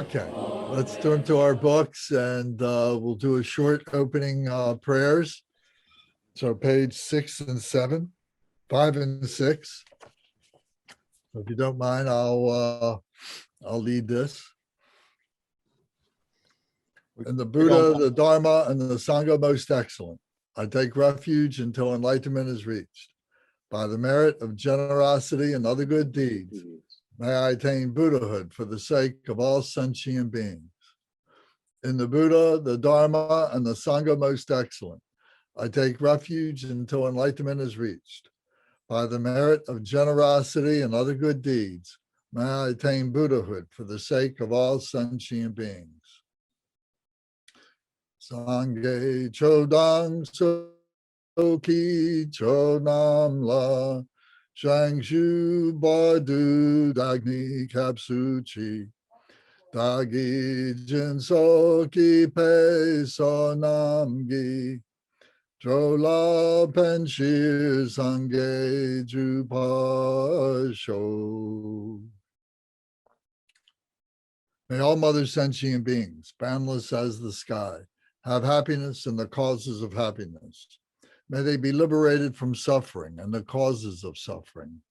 Okay, let's turn to our books and we'll do a short opening prayers. So page 6 and 7, 5 and 6. So if you don't mind, I'll lead this. And the Buddha, the Dharma, and the Sangha most excellent. I take refuge until enlightenment is reached. By the merit of generosity and other good deeds, may I attain Buddhahood for the sake of all sentient beings. In the Buddha, the Dharma, and the Sangha most excellent, I take refuge until enlightenment is reached. By the merit of generosity and other good deeds, may I attain Buddhahood for the sake of all sentient beings. Sangye chodang soki chodam la shangshu bardu dagni kapsuchi dagi jinsoki pe sonamgi chola penshir sangye jupasho. May all mother sentient beings, boundless as the sky, have happiness and the causes of happiness. May they be liberated from suffering and the causes of suffering.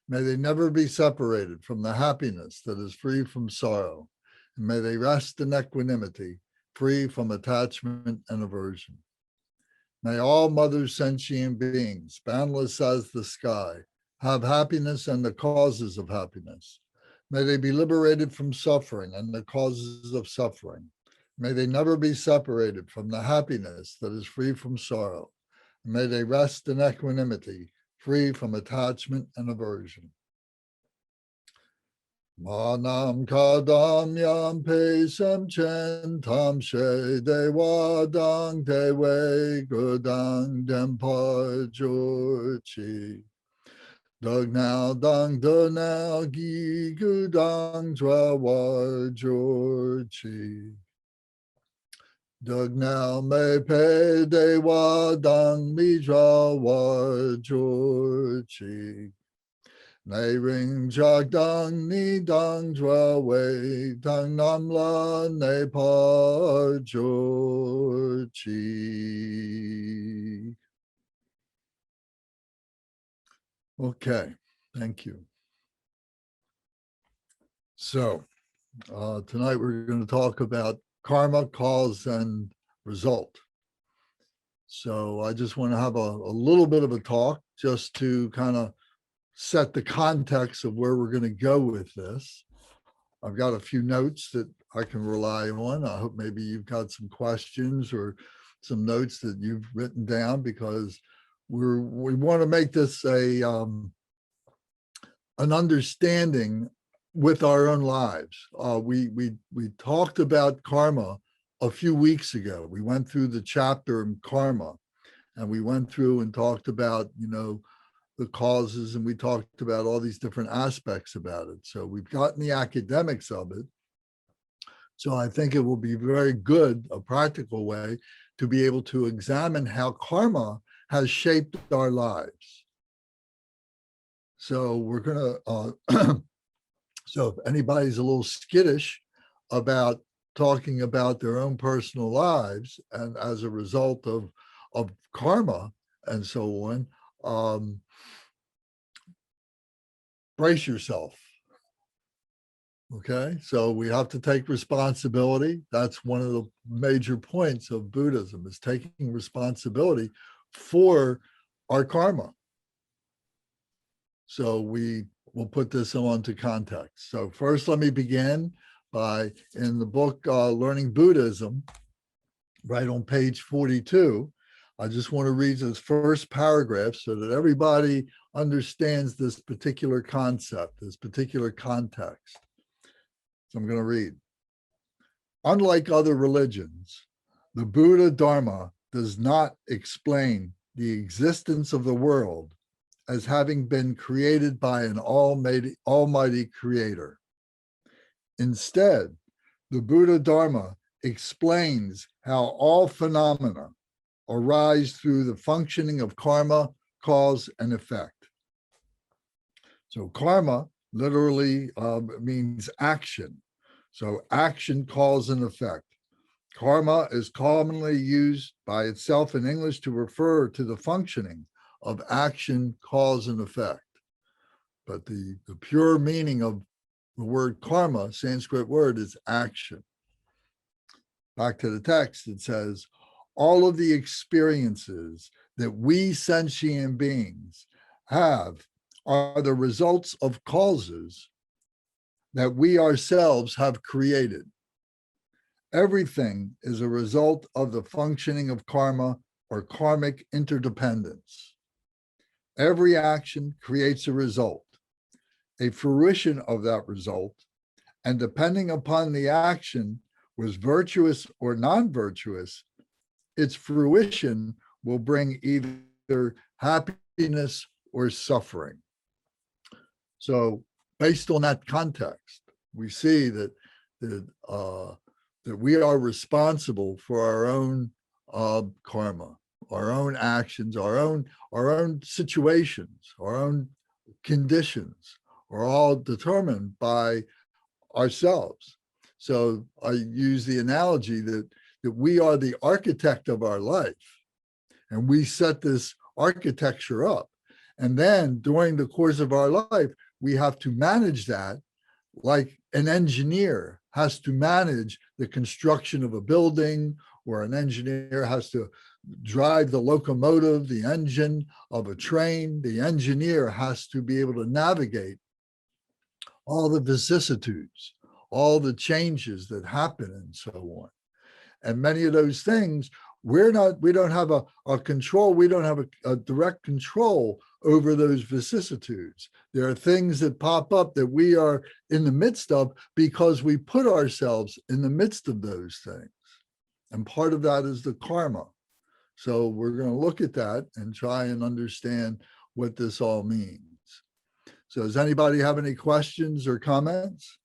May they never be separated from the happiness that is free from sorrow. And may they rest in equanimity, free from attachment and aversion. May all mother sentient beings, boundless as the sky, have happiness and the causes of happiness. May they be liberated from suffering and the causes of suffering. May they never be separated from the happiness that is free from sorrow. May they rest in equanimity, free from attachment and aversion. Manam kadam yam pesam chen tam she dewa dang dewe gudang dempar jorchi. Dug now dang do now gi gudang drawar jorchi. Dug now me pe dewa dang mi drawar jorchi. Nay ring jak dang ni dang drawe dang namla ne par jorchi. Okay, thank you. So tonight we're going to talk about karma, cause, and result. So I just want to have a little bit of a talk just to kind of set the context of where we're going to go with this. I've got a few notes that I can rely on. I hope maybe you've got some questions or some notes that you've written down, because we want to make this an understanding with our own lives. We talked about karma a few weeks ago. We went through the chapter in karma, and we went through and talked about, the causes, and we talked about all these different aspects about it. So we've gotten the academics of it. So I think it will be very good, a practical way to be able to examine how karma has shaped our lives. So we're going to, so if anybody's a little skittish about talking about their own personal lives and as a result of karma and so on, brace yourself. Okay, so we have to take responsibility. That's one of the major points of Buddhism, is taking responsibility for our karma. So we will put this onto context. So first, let me begin by, in the book Learning Buddhism, right on page 42, I just want to read this first paragraph so that everybody understands this particular concept, this particular context. So I'm going to read. Unlike other religions, the Buddha Dharma does not explain the existence of the world as having been created by an almighty creator. Instead, the Buddha Dharma explains how all phenomena arise through the functioning of karma, cause, and effect. So karma literally means action. So action, cause, and effect. Karma is commonly used by itself in English to refer to the functioning of action, cause, and effect. But the pure meaning of the word karma, Sanskrit word, is action. Back to the text, it says, all of the experiences that we sentient beings have are the results of causes that we ourselves have created. Everything is a result of the functioning of karma or karmic interdependence. Every action creates a result, a fruition of that result, and depending upon the action was virtuous or non-virtuous, its fruition will bring either happiness or suffering. So based on that context, we see that we are responsible for our own karma, our own actions, our own situations, our own conditions are all determined by ourselves. So I use the analogy that we are the architect of our life, and we set this architecture up. And then during the course of our life, we have to manage that like an engineer has to manage the construction of a building, or an engineer has to drive the locomotive, the engine of a train. The engineer has to be able to navigate all the vicissitudes, all the changes that happen, and so on. And many of those things, we don't have a control, we don't have a direct control over those vicissitudes. There are things that pop up that we are in the midst of because we put ourselves in the midst of those things. And part of that is the karma. So we're going to look at that and try and understand what this all means. So does anybody have any questions or comments?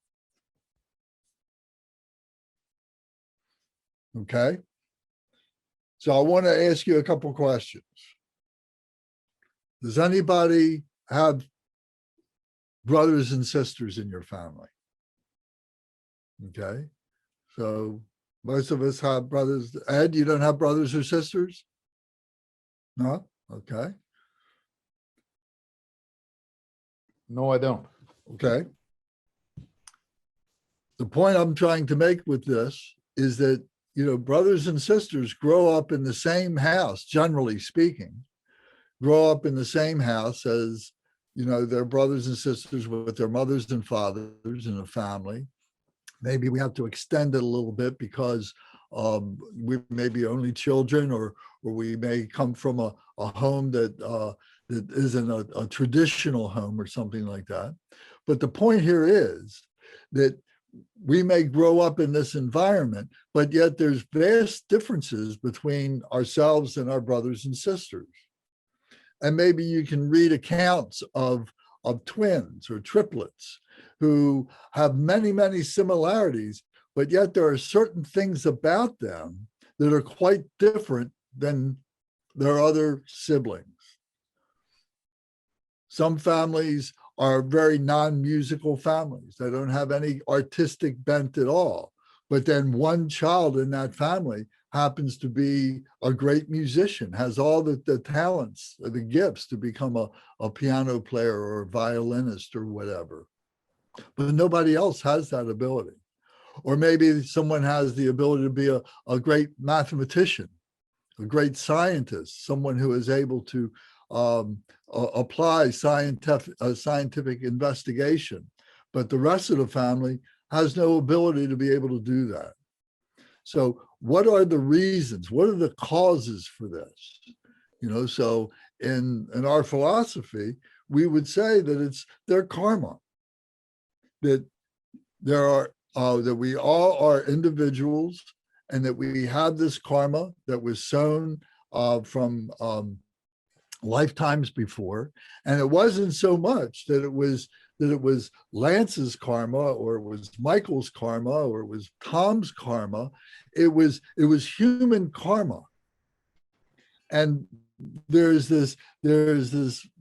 Okay. So I want to ask you a couple of questions. Does anybody have brothers and sisters in your family? Okay. So most of us have brothers. Ed, you don't have brothers or sisters? No? Okay. No, I don't. Okay. The point I'm trying to make with this is that, brothers and sisters grow up in the same house, generally speaking, grow up in the same house as, their brothers and sisters with their mothers and fathers in a family. Maybe we have to extend it a little bit because we may be only children, or we may come from a home that isn't a traditional home or something like that. But the point here is that we may grow up in this environment, but yet there's vast differences between ourselves and our brothers and sisters. And maybe you can read accounts of twins or triplets who have many, many similarities, but yet there are certain things about them that are quite different than their other siblings. Some families are very non-musical families. They don't have any artistic bent at all. But then one child in that family happens to be a great musician, has all the talents, the gifts to become a piano player or a violinist or whatever. But nobody else has that ability. Or maybe someone has the ability to be a great mathematician, a great scientist, someone who is able to apply scientific investigation, but the rest of the family has no ability to be able to do that. So what are the reasons? What are the causes for this? So in our philosophy, we would say that it's their karma, that there are that we all are individuals, and that we have this karma that was sown from lifetimes before. And it wasn't so much that it was Lance's karma, or it was Michael's karma, or it was Tom's karma. It was human karma. And there's this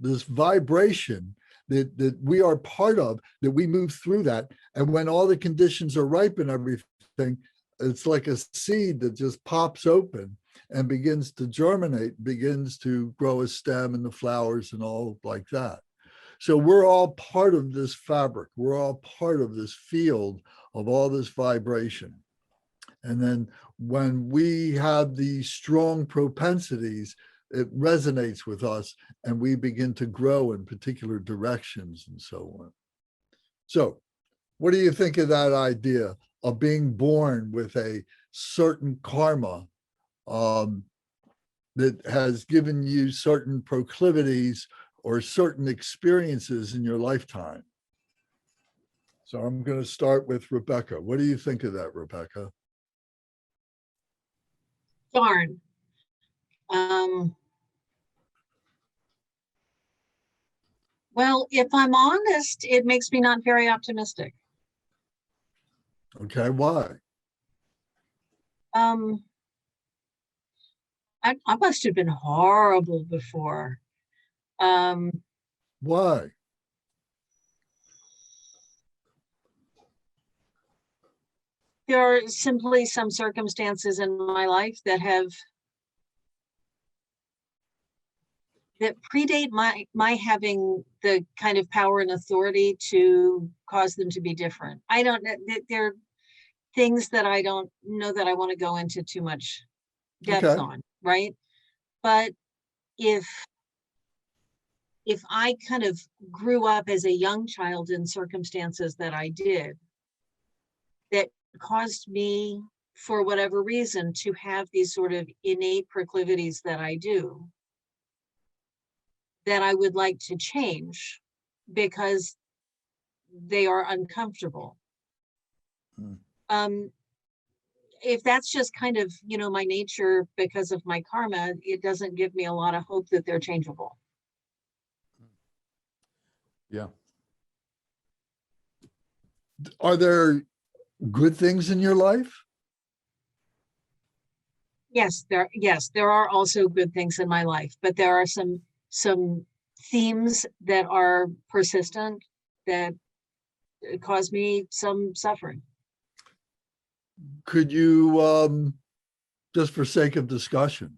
vibration that we are part of, that we move through that. And when all the conditions are ripe and everything, it's like a seed that just pops open and begins to germinate, begins to grow a stem and the flowers and all like that. So we're all part of this fabric. We're all part of this field of all this vibration. And then when we have these strong propensities, it resonates with us and we begin to grow in particular directions and so on. So what do you think of that idea of being born with a certain karma that has given you certain proclivities or certain experiences in your lifetime? So I'm going to start with Rebecca. What do you think of that, Rebecca? Darn. Well, if I'm honest, it makes me not very optimistic. Okay, why? I must have been horrible before. Why? There are simply some circumstances in my life that predate my having the kind of power and authority to cause them to be different. I don't know. There are things that I don't know that I want to go into too much depth on, right? But if I kind of grew up as a young child in circumstances that I did, that caused me, for whatever reason, to have these sort of innate proclivities that I do, that I would like to change because they are uncomfortable. If that's just kind of, my nature because of my karma, it doesn't give me a lot of hope that they're changeable. Yeah. Are there good things in your life? Yes, there are also good things in my life, but there are some themes that are persistent that cause me some suffering. Could you, just for sake of discussion,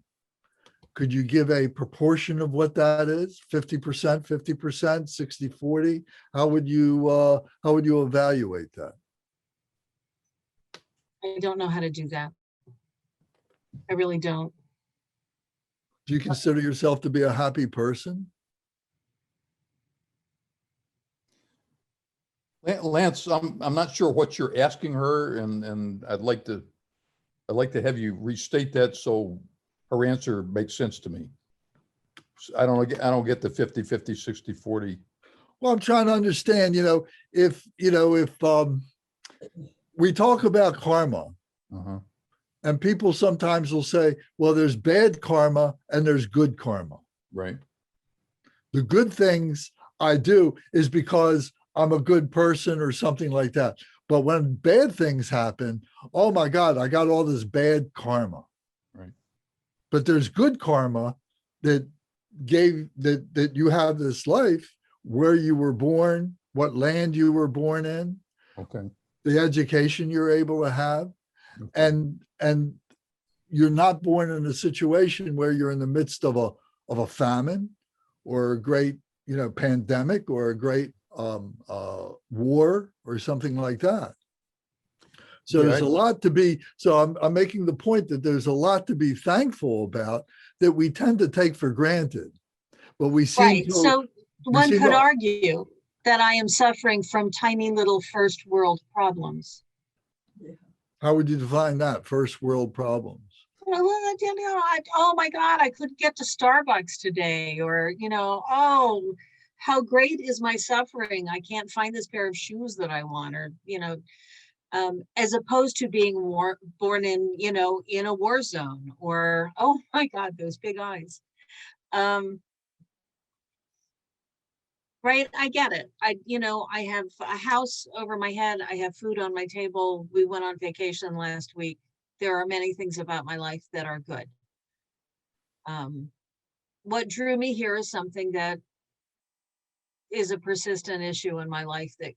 could you give a proportion of what that is? 50%, 50%, 60-40? How would you evaluate that? I don't know how to do that. I really don't. Do you consider yourself to be a happy person? Lance, I'm not sure what you're asking her, and I'd like to have you restate that so her answer makes sense to me. I don't get the 50, 50, 60, 40. Well, I'm trying to understand, if we talk about karma, and people sometimes will say, well, there's bad karma and there's good karma. Right. The good things I do is because I'm a good person or something like that. But when bad things happen, oh my God, I got all this bad karma. Right. But there's good karma that that you have this life, where you were born, what land you were born in, Okay. the education you're able to have. Okay. And you're not born in a situation where you're in the midst of a famine or a great pandemic or a great war or something like that. So there's a lot to be. So I'm making the point that there's a lot to be thankful about that we tend to take for granted, but we seem Right. to. So one could argue that I am suffering from tiny little first world problems. How would you define that? First world problems. Oh my God, I couldn't get to Starbucks today, or oh, how great is my suffering? I can't find this pair of shoes that I want, or as opposed to being born in in a war zone, or oh my God, those big eyes. Right, I get it. I have a house over my head. I have food on my table. We went on vacation last week. There are many things about my life that are good. What drew me here is something that is a persistent issue in my life that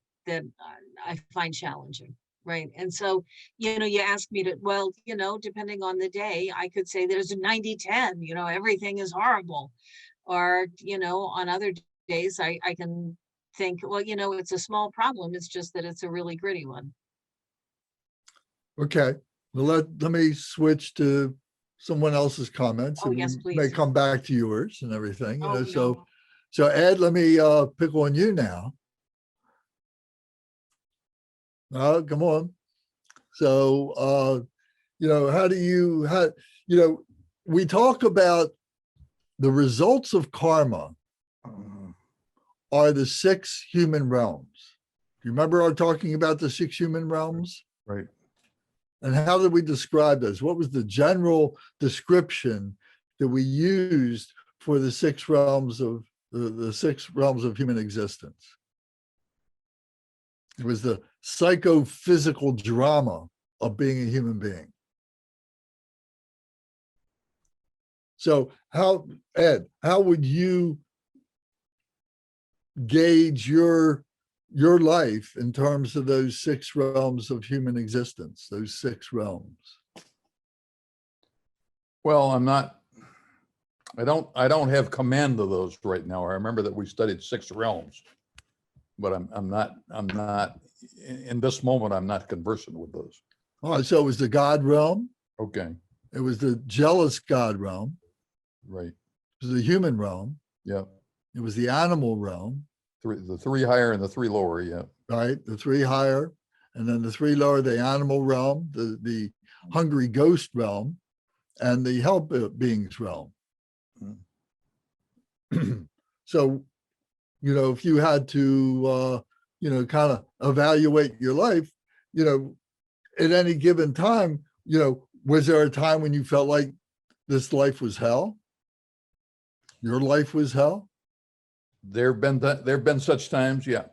I find challenging. Right. And so, you ask me to, well, depending on the day, I could say there's a 90-10, everything is horrible. Or, on other days, I can think, well, it's a small problem. It's just that it's a really gritty one. Okay, well, let me switch to someone else's comments. Oh, and yes, we may please. come back to yours and everything, Oh, so, no. so Ed, let me pick on you now. Come on. So, how do you, we talk about the results of karma are the 6 human realms. Do you remember our talking about the 6 human realms? Right. And how did we describe those? What was the general description that we used for the 6 realms of the 6 realms of human existence? It was the psychophysical drama of being a human being. So Ed, how would you gauge your life in terms of those 6 realms of human existence, those 6 realms? Well, I don't have command of those right now. I remember that we studied 6 realms, but I'm not, in this moment, I'm not conversant with those. All right, so it was the God realm. Okay, It was the jealous God realm. right. It was the human realm. Yeah. It was the animal realm, The 3 higher and the 3 lower. Yeah. right? The 3 higher, and then the 3 lower, the animal realm, the hungry ghost realm, and the hell beings realm. So, if you had to, kind of evaluate your life, at any given time, was there a time when you felt like this life was hell? Your life was hell? There've been such times. Yeah.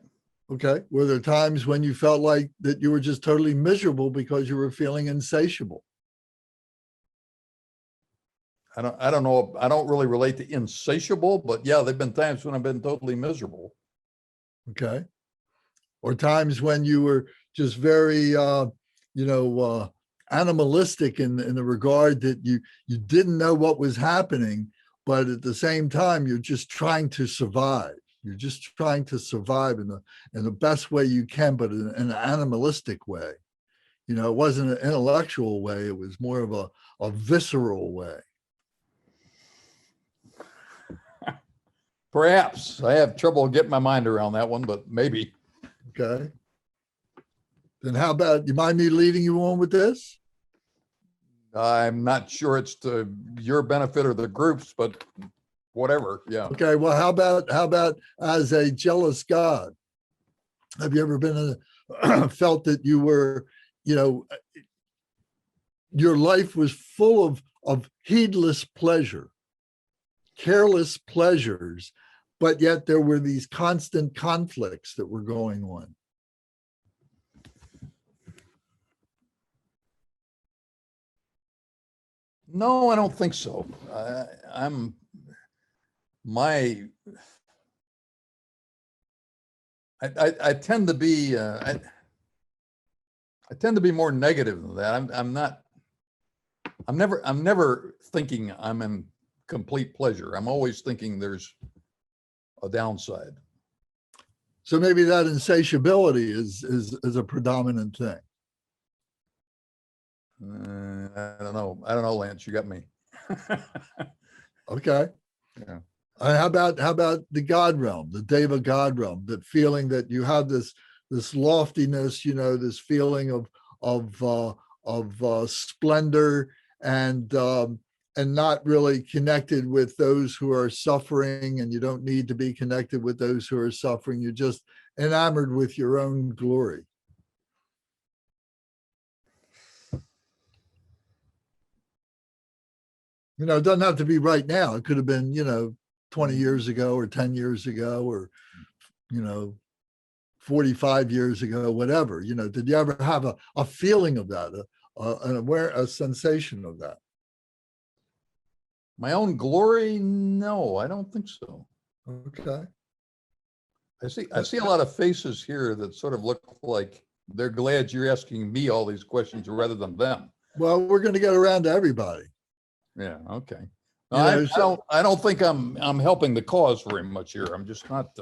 Okay. Were there times when you felt like that you were just totally miserable because you were feeling insatiable? I don't know. I don't really relate to insatiable, but yeah, there've been times when I've been totally miserable. Okay. Or times when you were just very, animalistic in the regard that you didn't know what was happening, but at the same time, you're just trying to survive. You're just trying to survive in the best way you can, but in an animalistic way. It wasn't an intellectual way. It was more of a visceral way. Perhaps I have trouble getting my mind around that one, but maybe. Okay. Then how about, you mind me leading you on with this? I'm not sure it's to your benefit or the group's, but whatever. Yeah. Okay. Well, how about as a jealous God? Have you ever been felt that you were, your life was full of heedless pleasure, careless pleasures, but yet there were these constant conflicts that were going on? No, I don't think so. I tend to be, I tend to be more negative than that. I'm never thinking I'm in complete pleasure. I'm always thinking there's a downside. So maybe that insatiability is a predominant thing. I don't know, Lance, you got me. Okay. Yeah. How about the God realm, the Deva God realm, that feeling that you have this loftiness, this feeling of splendor and not really connected with those who are suffering, and you don't need to be connected with those who are suffering. You're just enamored with your own glory. It doesn't have to be right now. It could have been, 20 years ago or 10 years ago or, 45 years ago, whatever. Did you ever have a feeling of that, a sensation of that? My own glory? No, I don't think so. Okay. I see a lot of faces here that sort of look like they're glad you're asking me all these questions rather than them. Well, we're going to get around to everybody. Yeah, okay. You No, know, so- I don't think I'm helping the cause very much here. I'm just not,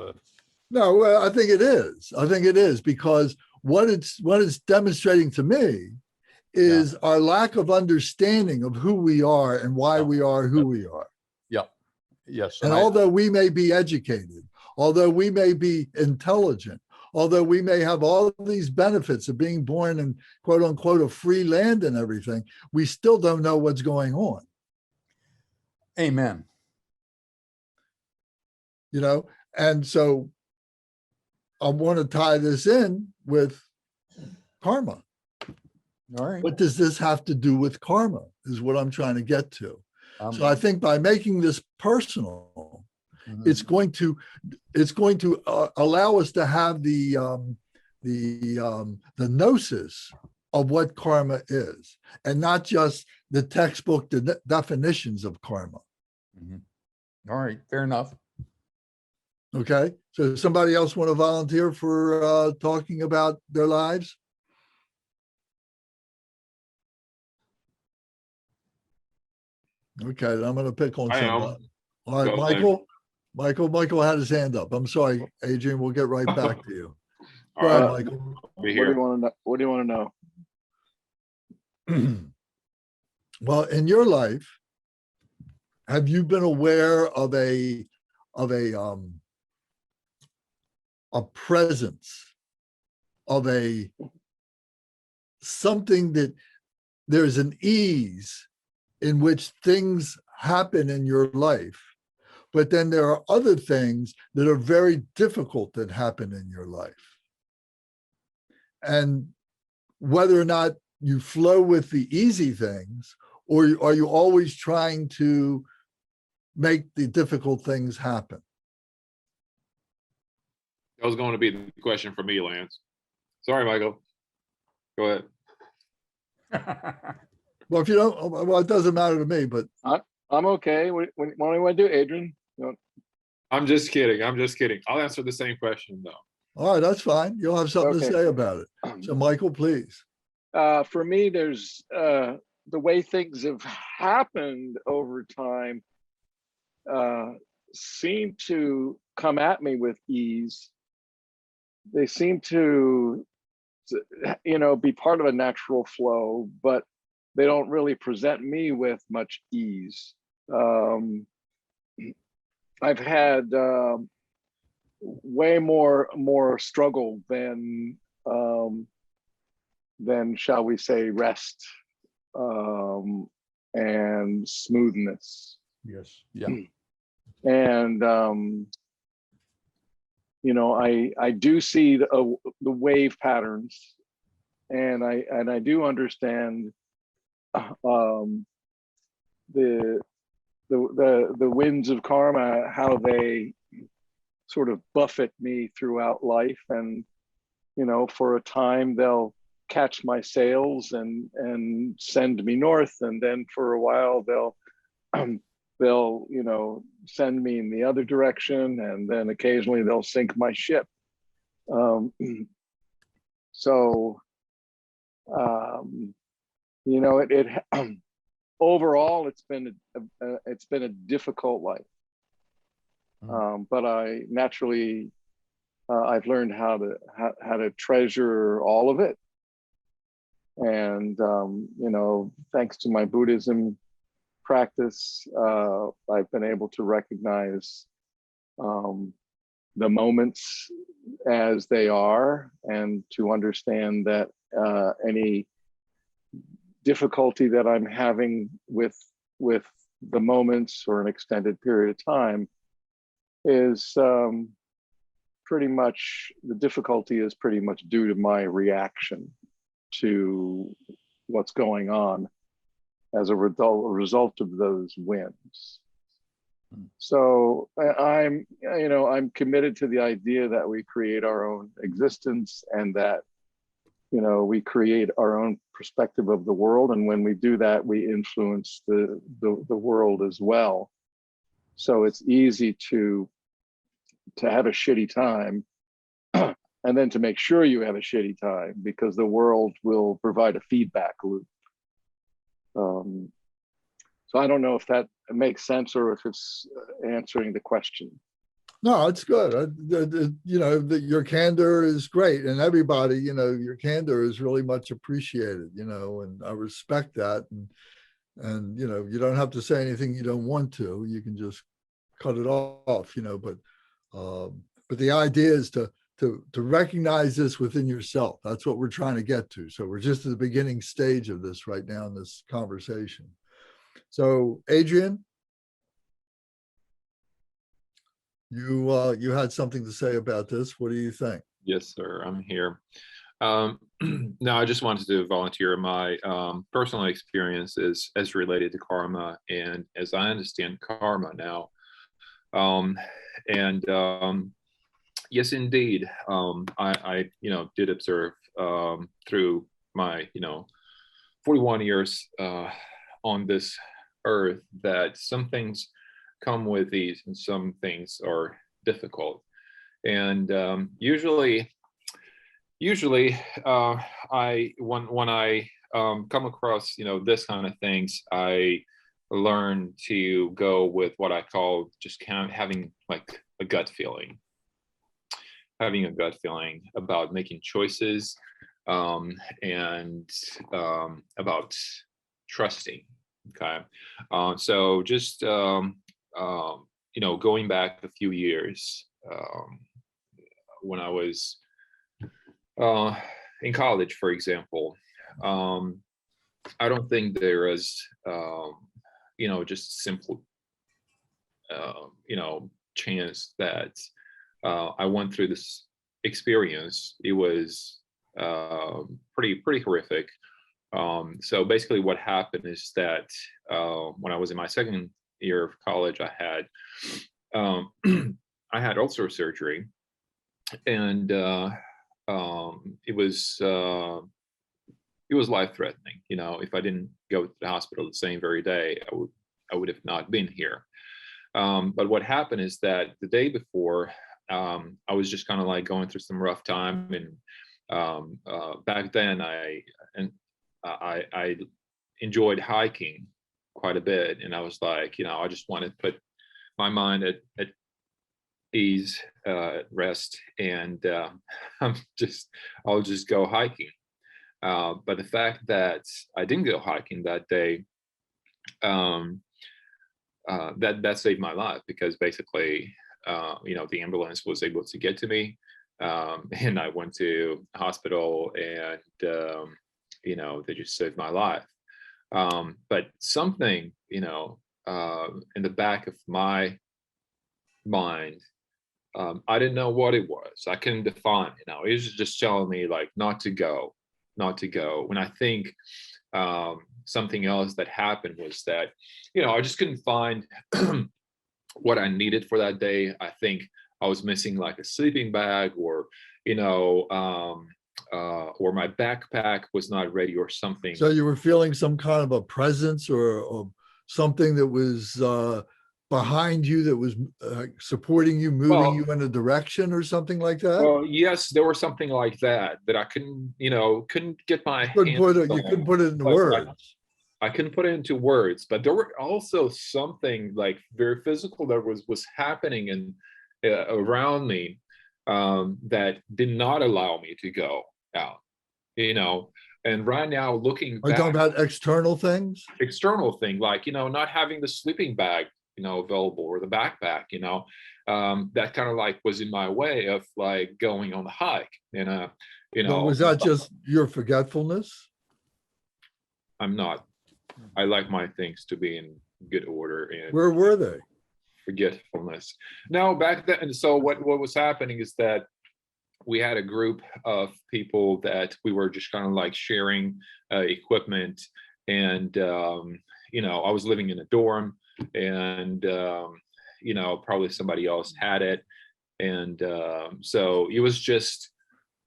No, well, I think it is. I think it is because what it's demonstrating to me is our lack of understanding of who we are and why we are who we are. yeah, yes. And although we may be educated, although we may be intelligent, although we may have all of these benefits of being born in quote unquote a free land and everything, we still don't know what's going on. Amen. You know, and so I want to tie this in with karma. All right. What does this have to do with karma is what I'm trying to get to. Um, So I think by making this personal, mhm. it's going to allow us to have the gnosis of what karma is, and not just the textbook definitions of karma. Mhm. All right, fair enough. Okay, so somebody else want to volunteer for talking about their lives? Okay, then I'm going to pick on I am. somebody. All right, Go ahead. Michael had his hand up. I'm sorry, Adrian. We'll get right back to you. All Go ahead, right, Michael. I'll be What do here. you want to know? What do you want to know? Well, in your life, have you been aware of a presence of something that there's an ease in which things happen in your life, but then there are other things that are very difficult that happen in your life, and whether or not you flow with the easy things, or are you always trying to make the difficult things happen? That was going to be the question for me, Lance. Sorry, Michael. Go ahead. Well, if you don't, well, it doesn't matter to me, but I'm okay. What do you want to do, Adrian? I'm just kidding. I'm just kidding. I'll answer the same question though. all right, that's fine. You'll have something to Okay. say about it. So Michael, please. For me, there's the way things have happened over time seem to come at me with ease. They seem to, be part of a natural flow, but they don't really present me with much ease. I've had way more struggle than shall we say rest and smoothness. Yes, yeah. And I do see the wave patterns, and I do understand the winds of karma, how they sort of buffet me throughout life. And for a time they'll catch my sails and send me north, and then for a while they'll send me in the other direction, and then occasionally they'll sink my ship. It overall it's been a difficult life, but I naturally I've learned how to treasure all of it, and thanks to my Buddhism practice, I've been able to recognize the moments as they are, and to understand that any difficulty that I'm having with the moments or an extended period of time is pretty much, the difficulty is pretty much due to my reaction to what's going on as a result of those winds. So I'm committed to the idea that we create our own existence, and that we create our own perspective of the world, and when we do that, we influence the world as well. So it's easy to to have a shitty time and then to make sure you have a shitty time, because the world will provide a feedback loop. So I don't know if that makes sense or if it's answering the question. No, it's good. You know, your candor is great, and everybody, you know, your candor is really much appreciated, you know, and I respect that. And you know, you don't have to say anything you don't want to. You can just cut it off, you know. But the idea is to recognize this within yourself. That's what we're trying to get to. So we're just at the beginning stage of this right now in this conversation. So Adrian, you had something to say about this. What do you think? Yes, sir. I'm here. No, I just wanted to volunteer my personal experiences as related to karma, and as I understand karma now. Yes, indeed. I you know, did observe through my 41 years on this earth that some things come with ease and some things are difficult. And usually I when I come across this kind of things, I learn to go with what I call just kind of having like a gut feeling, about making choices, and about trusting. Okay, so just going back a few years, when I was in college, for example, I don't think there is just simple chance that I went through this experience. It was pretty horrific. So basically what happened is that when I was in my second year of college, I had I had ulcer surgery, and it was life-threatening. If I didn't go to the hospital the same very day, I would have not been here. But what happened is that the day before, I was just kind of like going through some rough time, and back then I enjoyed hiking quite a bit, and I was like, I just want to put my mind at ease, rest, and I'll just go hiking. But the fact that I didn't go hiking that day, that saved my life, because basically, the ambulance was able to get to me, and I went to the hospital, and they just saved my life. But something, in the back of my mind, I didn't know what it was. I couldn't define. It was just telling me like not to go. When I think something else that happened was that, I just couldn't find what I needed for that day. I think I was missing like a sleeping bag, or my backpack was not ready, or something. So you were feeling some kind of a presence or something that was behind you, that was supporting you, moving you in a direction or something like that? Well, yes, there was something like that I couldn't get my you couldn't put it into words. I couldn't put it into words, but there were also something like very physical that was happening and around me, that did not allow me to go out, and right now looking Are you talking about external things? External thing, like, not having the sleeping bag, available, or the backpack, that kind of like was in my way of like going on the hike. And, was that just your forgetfulness? I'm not. I like my things to be in good order. And where were they? Forgetfulness. No, back then. And so what was happening is that we had a group of people that we were just kind of like sharing equipment, and I was living in a dorm, and probably somebody else had it, and so it was just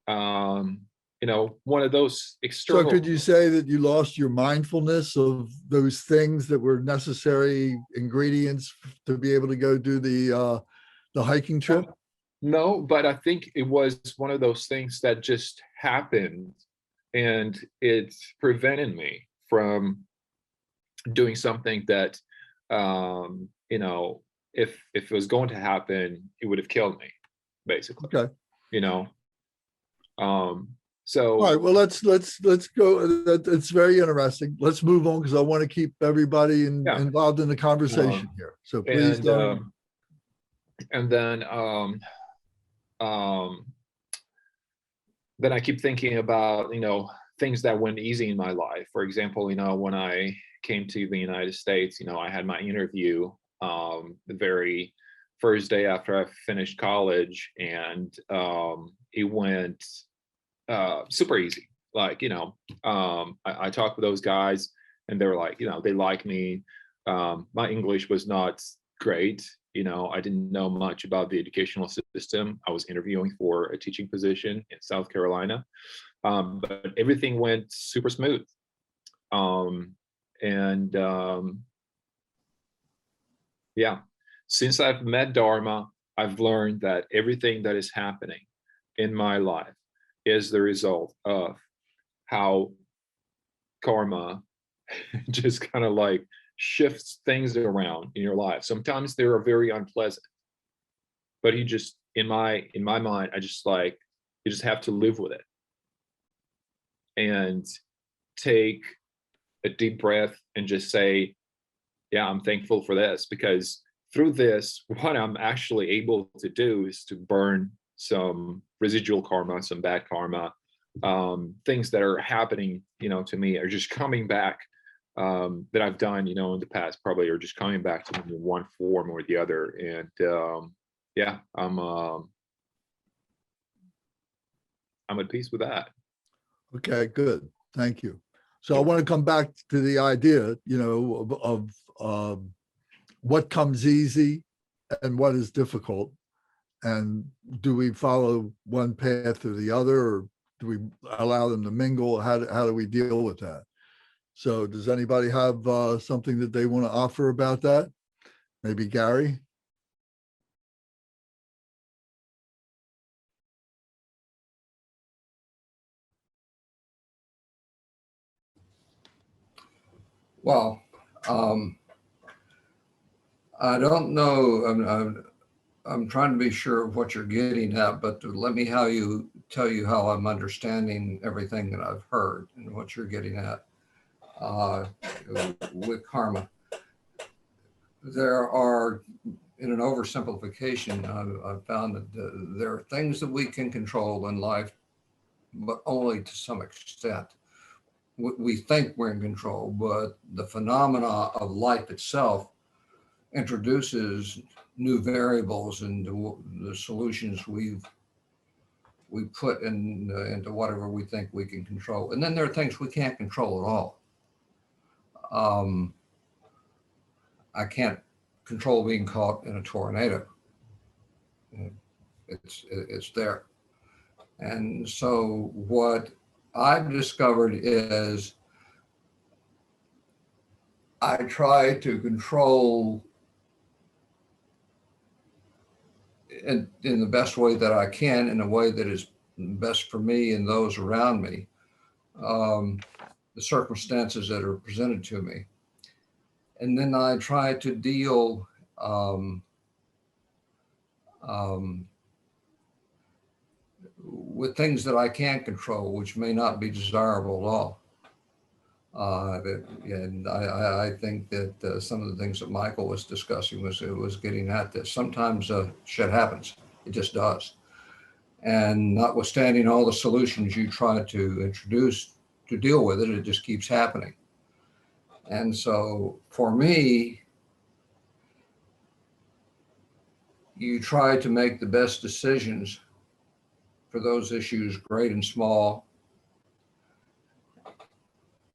one of those external. So could you say that you lost your mindfulness of those things that were necessary ingredients to be able to go do the hiking trip? No, but I think it was one of those things that just happened, and it prevented me from doing something that, you know, if it was going to happen, it would have killed me, basically. Okay. You know, All so right. Well, let's go. It's very interesting. Let's move on because I want to keep everybody Yeah. involved in the conversation here. So please and don't. and um, then I keep thinking about, things that went easy in my life. For example, when I came to the United States, I had my interview the very first day after I finished college, and it went super easy. Like, I talked with those guys, and they were like, they like me. My English was not great. I didn't know much about the educational system. I was interviewing for a teaching position in South Carolina, but everything went super smooth. And Yeah, since I've met Dharma, I've learned that everything that is happening in my life is the result of how karma just kind of like shifts things around in your life. Sometimes they are very unpleasant, but in my mind, I just like, you just have to live with it and take a deep breath and just say, yeah, I'm thankful for this, because through this, what I'm actually able to do is to burn some residual karma, some bad karma. Things that are happening, to me are just coming back, that I've done, in the past, probably are just coming back to me in one form or the other. And yeah, I'm at peace with that. Okay, good. Thank you. So I want to come back to the idea, of what comes easy and what is difficult. And do we follow one path or the other, or do we allow them to mingle? How do we deal with that? So does anybody have something that they want to offer about that? Maybe Gary? Well, I don't know. I'm trying to be sure of what you're getting at, but let me tell you how I'm understanding everything that I've heard and what you're getting at with karma. There are, in an oversimplification, I've found that there are things that we can control in life, but only to some extent. We think we're in control, but the phenomena of life itself introduces new variables into the solutions we put into whatever we think we can control. And then there are things we can't control at all. I can't control being caught in a tornado. It's there. And so what I've discovered is I try to control in the best way that I can, in a way that is best for me and those around me, the circumstances that are presented to me. And then I try to deal with things that I can't control, which may not be desirable at all. And I think that some of the things that Michael was discussing was getting at this. Sometimes shit happens. It just does. And notwithstanding all the solutions you try to introduce to deal with it, it just keeps happening. And so for me, you try to make the best decisions for those issues, great and small.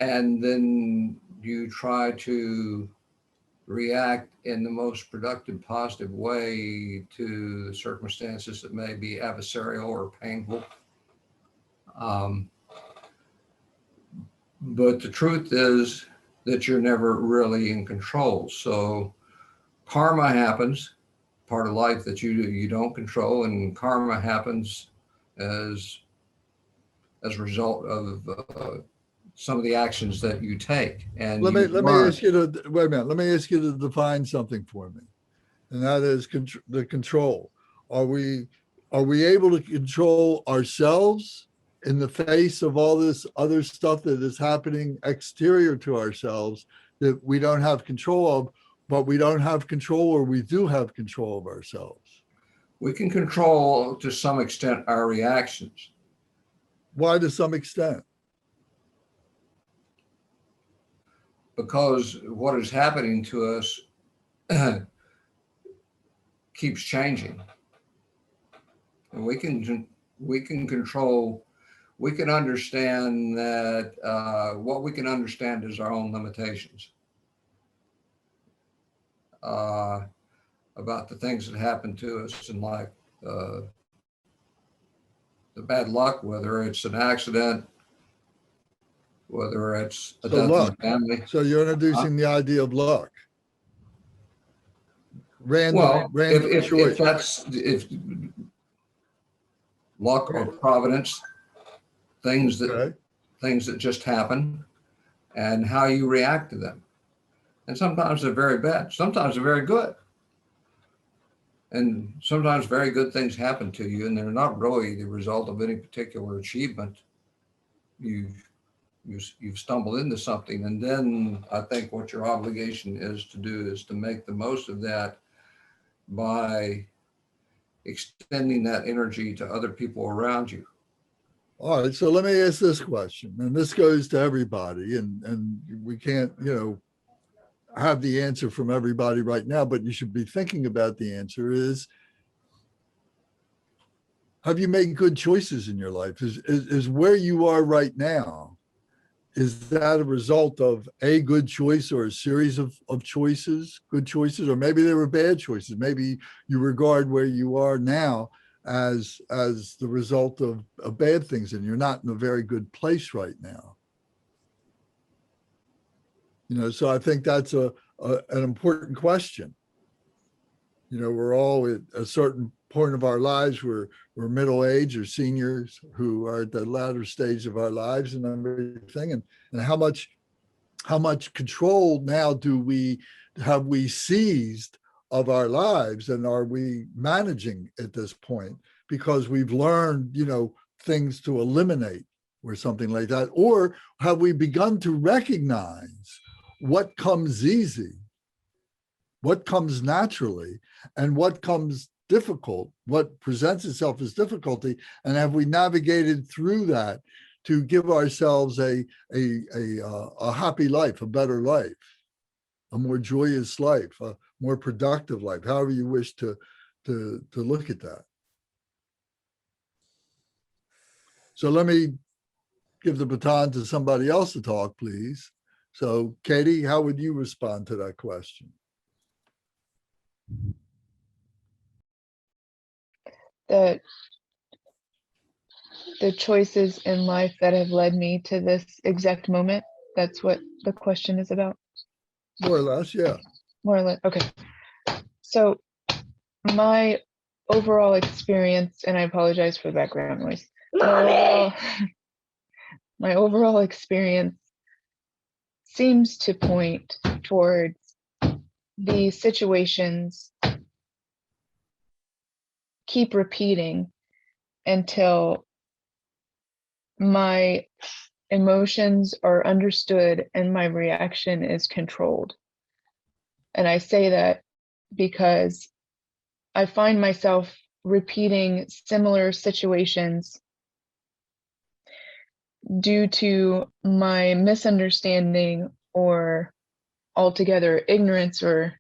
And then you try to react in the most productive, positive way to the circumstances that may be adversarial or painful. But the truth is that you're never really in control. So karma happens, part of life that you don't control, and karma happens as a result of some of the actions that you take. And Let me you let me learn. ask you to wait a minute. Let me ask you to define something for me, and that is the control. Are we able to control ourselves in the face of all this other stuff that is happening exterior to ourselves that we don't have control of, but we don't have control, or we do have control of ourselves? We can control to some extent our reactions. Why to some extent? Because what is happening to us keeps changing, and we can control. We can understand that what we can understand is our own limitations about the things that happen to us in life, the bad luck, whether it's an accident, whether it's a So death in luck. the family. So you're introducing the idea of luck. Well, Random choice. if luck or providence, things that Okay. just happen, and how you react to them. And sometimes they're very bad. Sometimes they're very good. And sometimes very good things happen to you, and they're not really the result of any particular achievement. You've stumbled into something, and then I think what your obligation is to do is to make the most of that by extending that energy to other people around you. All right, so let me ask this question, and this goes to everybody, and we can't, have the answer from everybody right now, but you should be thinking about the answer is, have you made good choices in your life? Is where you are right now, is that a result of a good choice or a series of choices, good choices, or maybe they were bad choices? Maybe you regard where you are now as the result of bad things, and you're not in a very good place right now. So I think that's an important question. We're all at a certain point of our lives. We're middle age or seniors who are at the latter stage of our lives and everything. And how much control now have we seized of our lives, and are we managing at this point? Because we've learned, things to eliminate or something like that. Or have we begun to recognize what comes easy, what comes naturally, and what comes difficult, what presents itself as difficulty, and have we navigated through that to give ourselves a happy life, a better life, a more joyous life, a more productive life, however you wish to look at that. So let me give the baton to somebody else to talk, please. So Katie, how would you respond to that question? The choices in life that have led me to this exact moment. That's what the question is about. More or less, yeah. More or less. Okay. So my overall experience, and I apologize for the background noise. My overall experience seems to point towards the situations keep repeating until my emotions are understood and my reaction is controlled. And I say that because I find myself repeating similar situations due to my misunderstanding or altogether ignorance or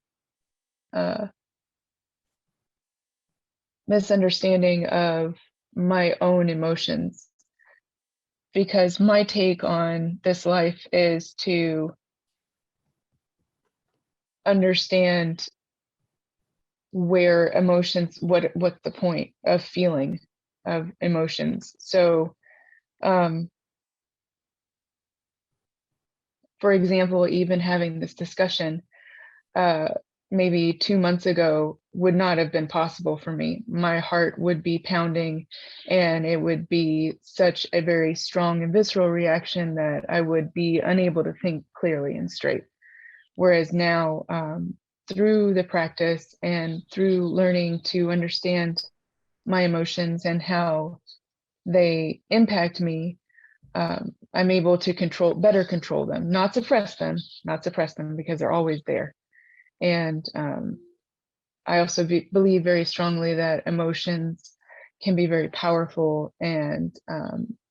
misunderstanding of my own emotions. Because my take on this life is to understand where emotions, what's the point of feeling of emotions. So for example, even having this discussion, maybe 2 months ago would not have been possible for me. My heart would be pounding, and it would be such a very strong and visceral reaction that I would be unable to think clearly and straight. Whereas now, through the practice and through learning to understand my emotions and how they impact me, I'm able to better control them, not suppress them because they're always there. And I also believe very strongly that emotions can be very powerful and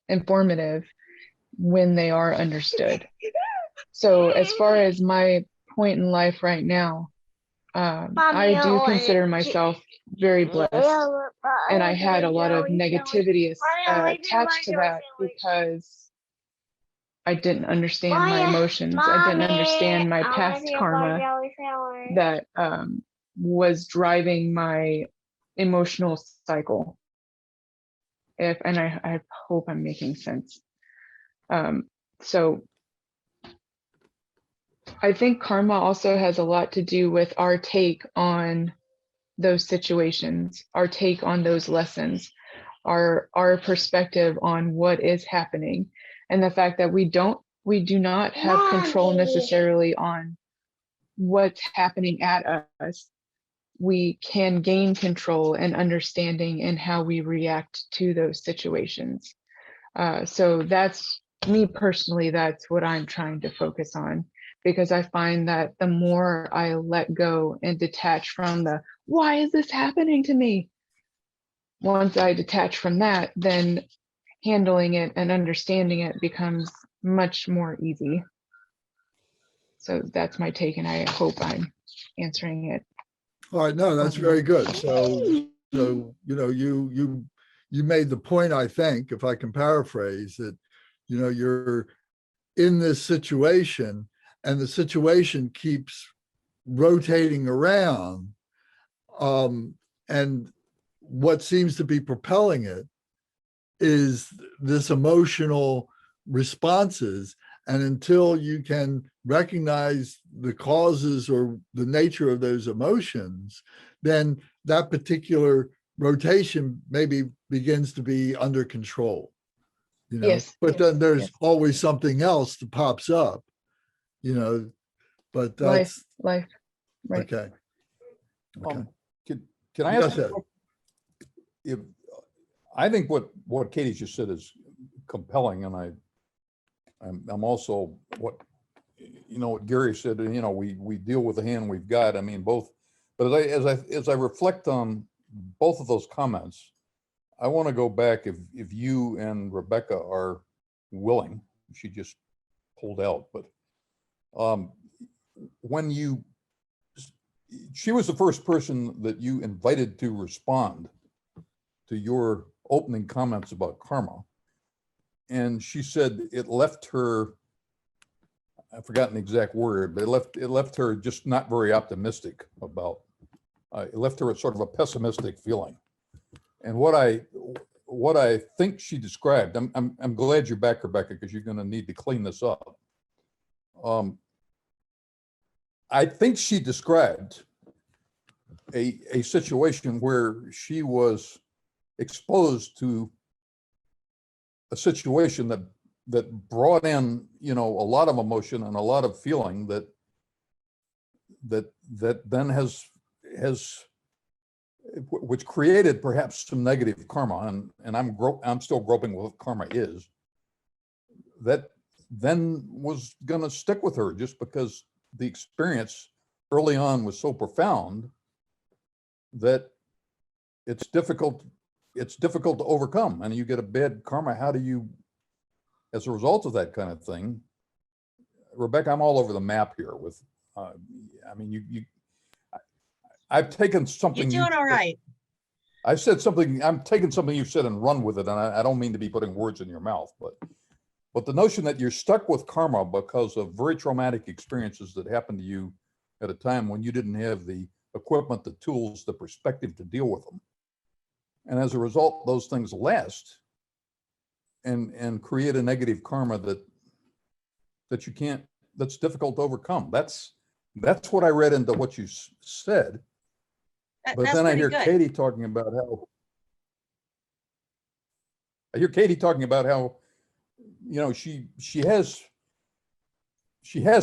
informative when they are understood. So as far as my point in life right now, I do consider myself very blessed, and I had a lot of negativity attached to that because I didn't understand my emotions. I didn't understand my past karma that was driving my emotional cycle. I hope I'm making sense. So I think karma also has a lot to do with our take on those situations, our take on those lessons, our perspective on what is happening, and the fact that we do not have control necessarily on what's happening at us. We can gain control and understanding in how we react to those situations. So that's me personally, that's what I'm trying to focus on, because I find that the more I let go and detach from the, why is this happening to me? Once I detach from that, then handling it and understanding it becomes much more easy. So that's my take, and I hope I'm answering it. All right, no, that's very good. So you know, you made the point, I think, if I can paraphrase that, you know, you're in this situation and the situation keeps rotating around. And what seems to be propelling it is this emotional responses. And until you can recognize the causes or the nature of those emotions, then that particular rotation maybe begins to be under control. You know, Yes, but then there's yes. always something else that pops up, you know, but that's life, right. okay. Okay. Can I ask? Yes, sir. If I think what Katie just said is compelling, and I'm also what Gary said. You know, we deal with the hand we've got. I mean, both. But as I reflect on both of those comments, I want to go back, if you and Rebecca are willing. She just pulled out, but she was the first person that you invited to respond to your opening comments about karma. And she said it left her, I've forgotten the exact word, but it left her just not very optimistic about, it left her sort of a pessimistic feeling. And what I think she described, I'm glad you're back, Rebecca, because you're going to need to clean this up. I think she described a situation where she was exposed to a situation that brought in, you know, a lot of emotion and a lot of feeling that then has which created perhaps some negative karma, and I'm still groping with what karma is, that then was going to stick with her just because the experience early on was so profound that it's difficult to overcome, and you get a bad karma. How do you, as a result of that kind of thing? Rebecca, I'm all over the map here with, I mean, I've taken something. You're doing all right. I said something, I'm taking something you said and run with it. And I don't mean to be putting words in your mouth, but the notion that you're stuck with karma because of very traumatic experiences that happened to you at a time when you didn't have the equipment, the tools, the perspective to deal with them. And as a result, those things last and create a negative karma that you can't, that's difficult to overcome. That's That's what I read into what you said. But That's then I pretty hear good. Katie talking about how, you know, she has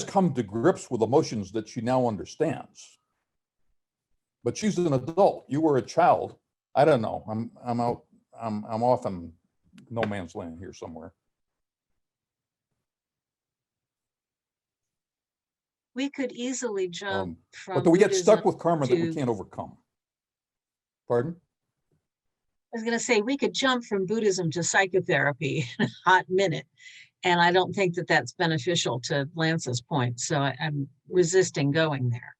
come to grips with emotions that she now understands. But she's an adult. You were a child. I don't know. I'm off in no man's land here somewhere. We could easily jump But from do we get stuck Buddhism with karma that we to- can't overcome? Pardon? I was going to say, we could jump from Buddhism to psychotherapy in a hot minute. And I don't think that that's beneficial to Lance's point. So I'm resisting going there.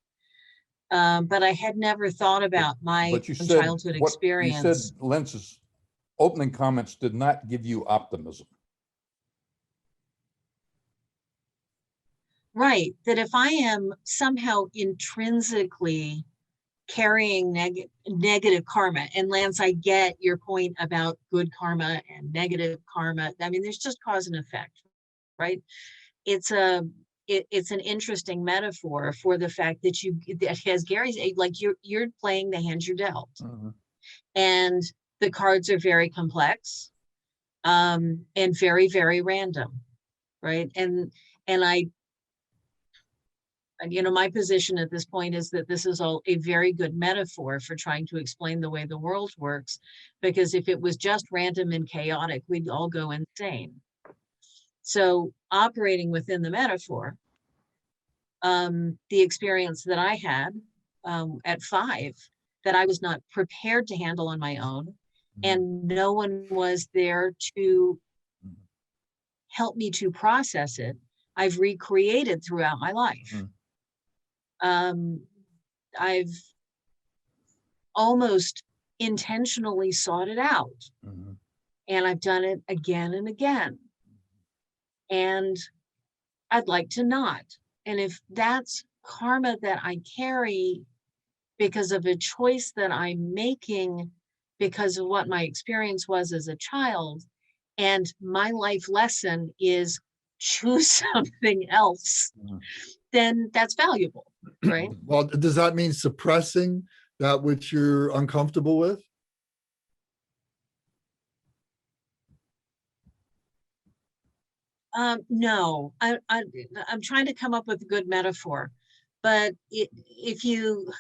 But I had never thought about my But you own said childhood what you said. experience. Lence's opening comments did not give you optimism. Right. That if I am somehow intrinsically carrying negative karma, and Lance, I get your point about good karma and negative karma. I mean, there's just cause and effect, right? It's an interesting metaphor for the fact that that has Gary's like you're playing the hand you're dealt, and the cards are very complex, and very, very random, right? And you know, my position at this point is that this is all a very good metaphor for trying to explain the way the world works, because if it was just random and chaotic, we'd all go insane. So operating within the metaphor, the experience that I had at 5 that I was not prepared to handle on my own, and no one was there to help me to process it, I've recreated throughout my life. I've almost intentionally sought it out, and I've done it again and again. And I'd like to not. And if that's karma that I carry because of a choice that I'm making because of what my experience was as a child, and my life lesson is choose something else, then that's valuable, right? Well, does that mean suppressing that which you're uncomfortable with? No, I'm trying to come up with a good metaphor, but if you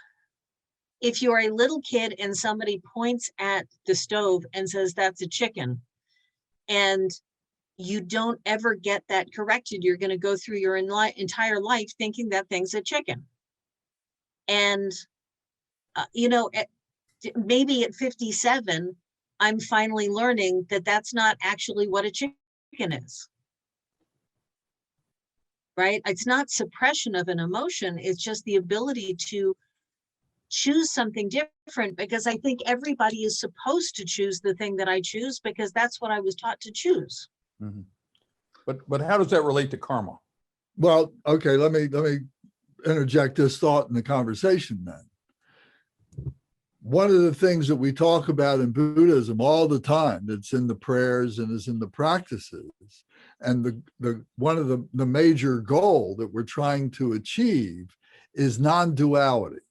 are a little kid and somebody points at the stove and says that's a chicken, and you don't ever get that corrected, you're going to go through your entire life thinking that thing's a chicken. And you know, maybe at 57, I'm finally learning that that's not actually what a chicken is. Right? It's not suppression of an emotion. It's just the ability to choose something different, because I think everybody is supposed to choose the thing that I choose because that's what I was taught to choose. But how does that relate to karma? Well, okay, let me interject this thought in the conversation then. One of the things that we talk about in Buddhism all the time, that's in the prayers and is in the practices, and the one of the major goal that we're trying to achieve is non-duality.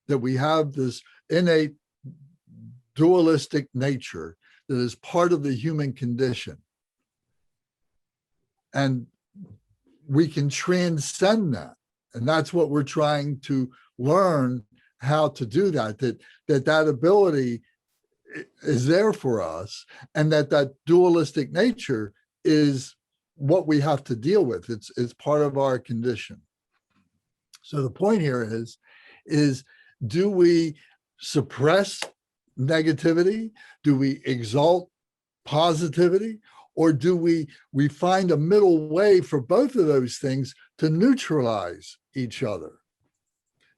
That we have this innate dualistic nature that is part of the human condition. And we can transcend that. And that's what we're trying to learn how to do that ability is there for us, and that dualistic nature is what we have to deal with. It's part of our condition. So the point here is do we suppress negativity? Do we exalt positivity? Or do we find a middle way for both of those things to neutralize each other?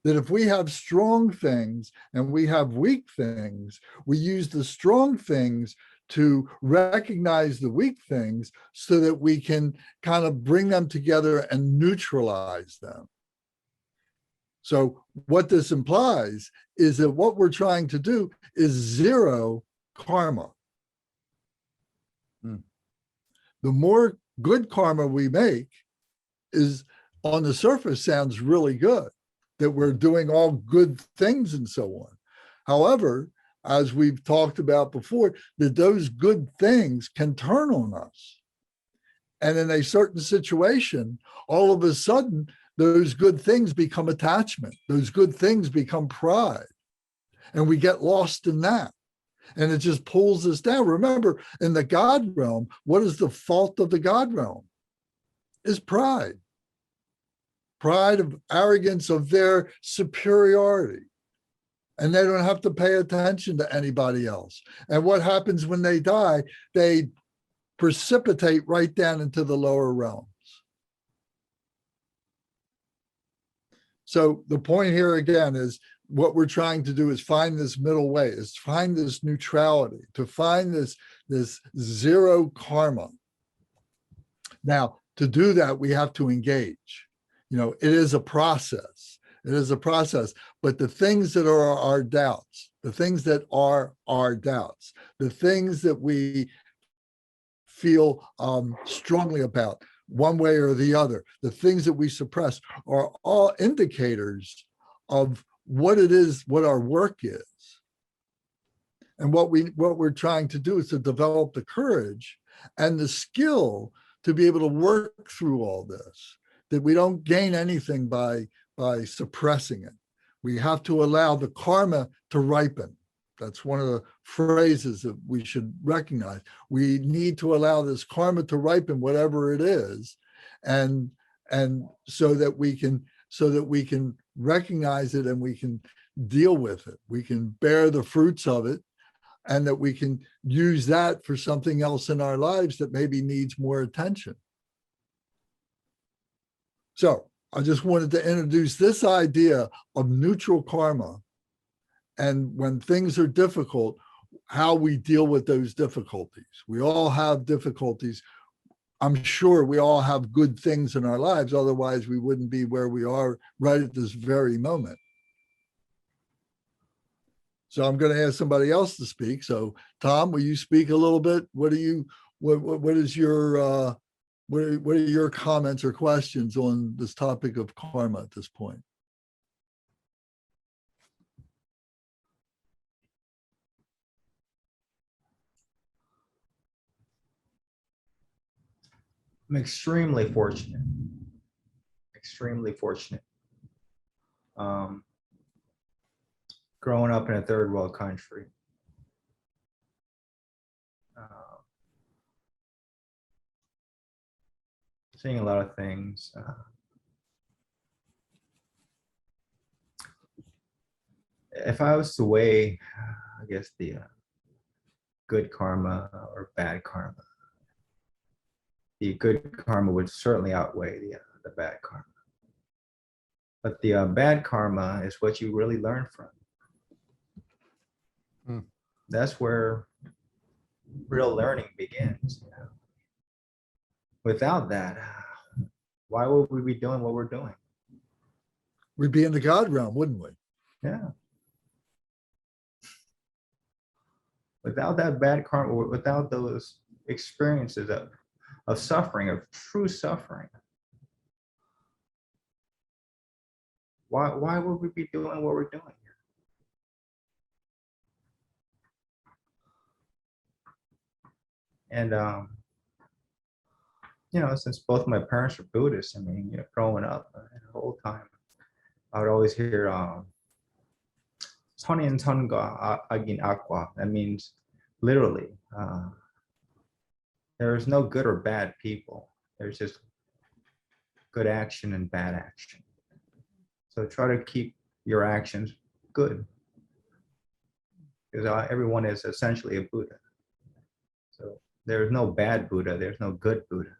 That if we have strong things and we have weak things, we use the strong things to recognize the weak things so that we can kind of bring them together and neutralize them. So what this implies is that what we're trying to do is zero karma. The more good karma we make is on the surface sounds really good, that we're doing all good things and so on. However, as we've talked about before, that those good things can turn on us. And in a certain situation, all of a sudden, those good things become attachment. Those good things become pride. And we get lost in that. And it just pulls us down. Remember, in the God realm, what is the fault of the God realm? Is pride. Pride of arrogance of their superiority. And they don't have to pay attention to anybody else. And what happens when they die? They precipitate right down into the lower realms. So the point here again is what we're trying to do is find this middle way, is find this neutrality, to find this zero karma. Now, to do that, we have to engage. You know, it is a process. It is a process. But the things that are our doubts, the things that are our doubts, the things that we feel strongly about one way or the other, the things that we suppress are all indicators of what it is, what our work is. And what we're trying to do is to develop the courage and the skill to be able to work through all this, that we don't gain anything by suppressing it. We have to allow the karma to ripen. That's one of the phrases that we should recognize. We need to allow this karma to ripen, whatever it is, and so that we can recognize it and we can deal with it. We can bear the fruits of it, and that we can use that for something else in our lives that maybe needs more attention. So I just wanted to introduce this idea of neutral karma, and when things are difficult, how we deal with those difficulties. We all have difficulties. I'm sure we all have good things in our lives. Otherwise, we wouldn't be where we are right at this very moment. So I'm going to ask somebody else to speak. So Tom, will you speak a little bit? What is your what are your comments or questions on this topic of karma at this point? I'm extremely fortunate. Extremely fortunate. Growing up in a third world country. Seeing a lot of things. If I was to weigh, I guess, the good karma or bad karma, the good karma would certainly outweigh the bad karma. But the bad karma is what you really learn from. That's where real learning begins. You know? Without that, why would we be doing what we're doing? We'd be in the God realm, wouldn't we? Yeah. Without that bad karma, without those experiences of suffering, of true suffering, why would we be doing what we're doing here? And you know, since both my parents were Buddhists, I mean, you know, growing up, the whole time, I would always hear Tonin Tonga Agin Aqua. That means literally, there is no good or bad people. There's just good action and bad action. So try to keep your actions good, because everyone is essentially a Buddha. So there's no bad Buddha, there's no good Buddha.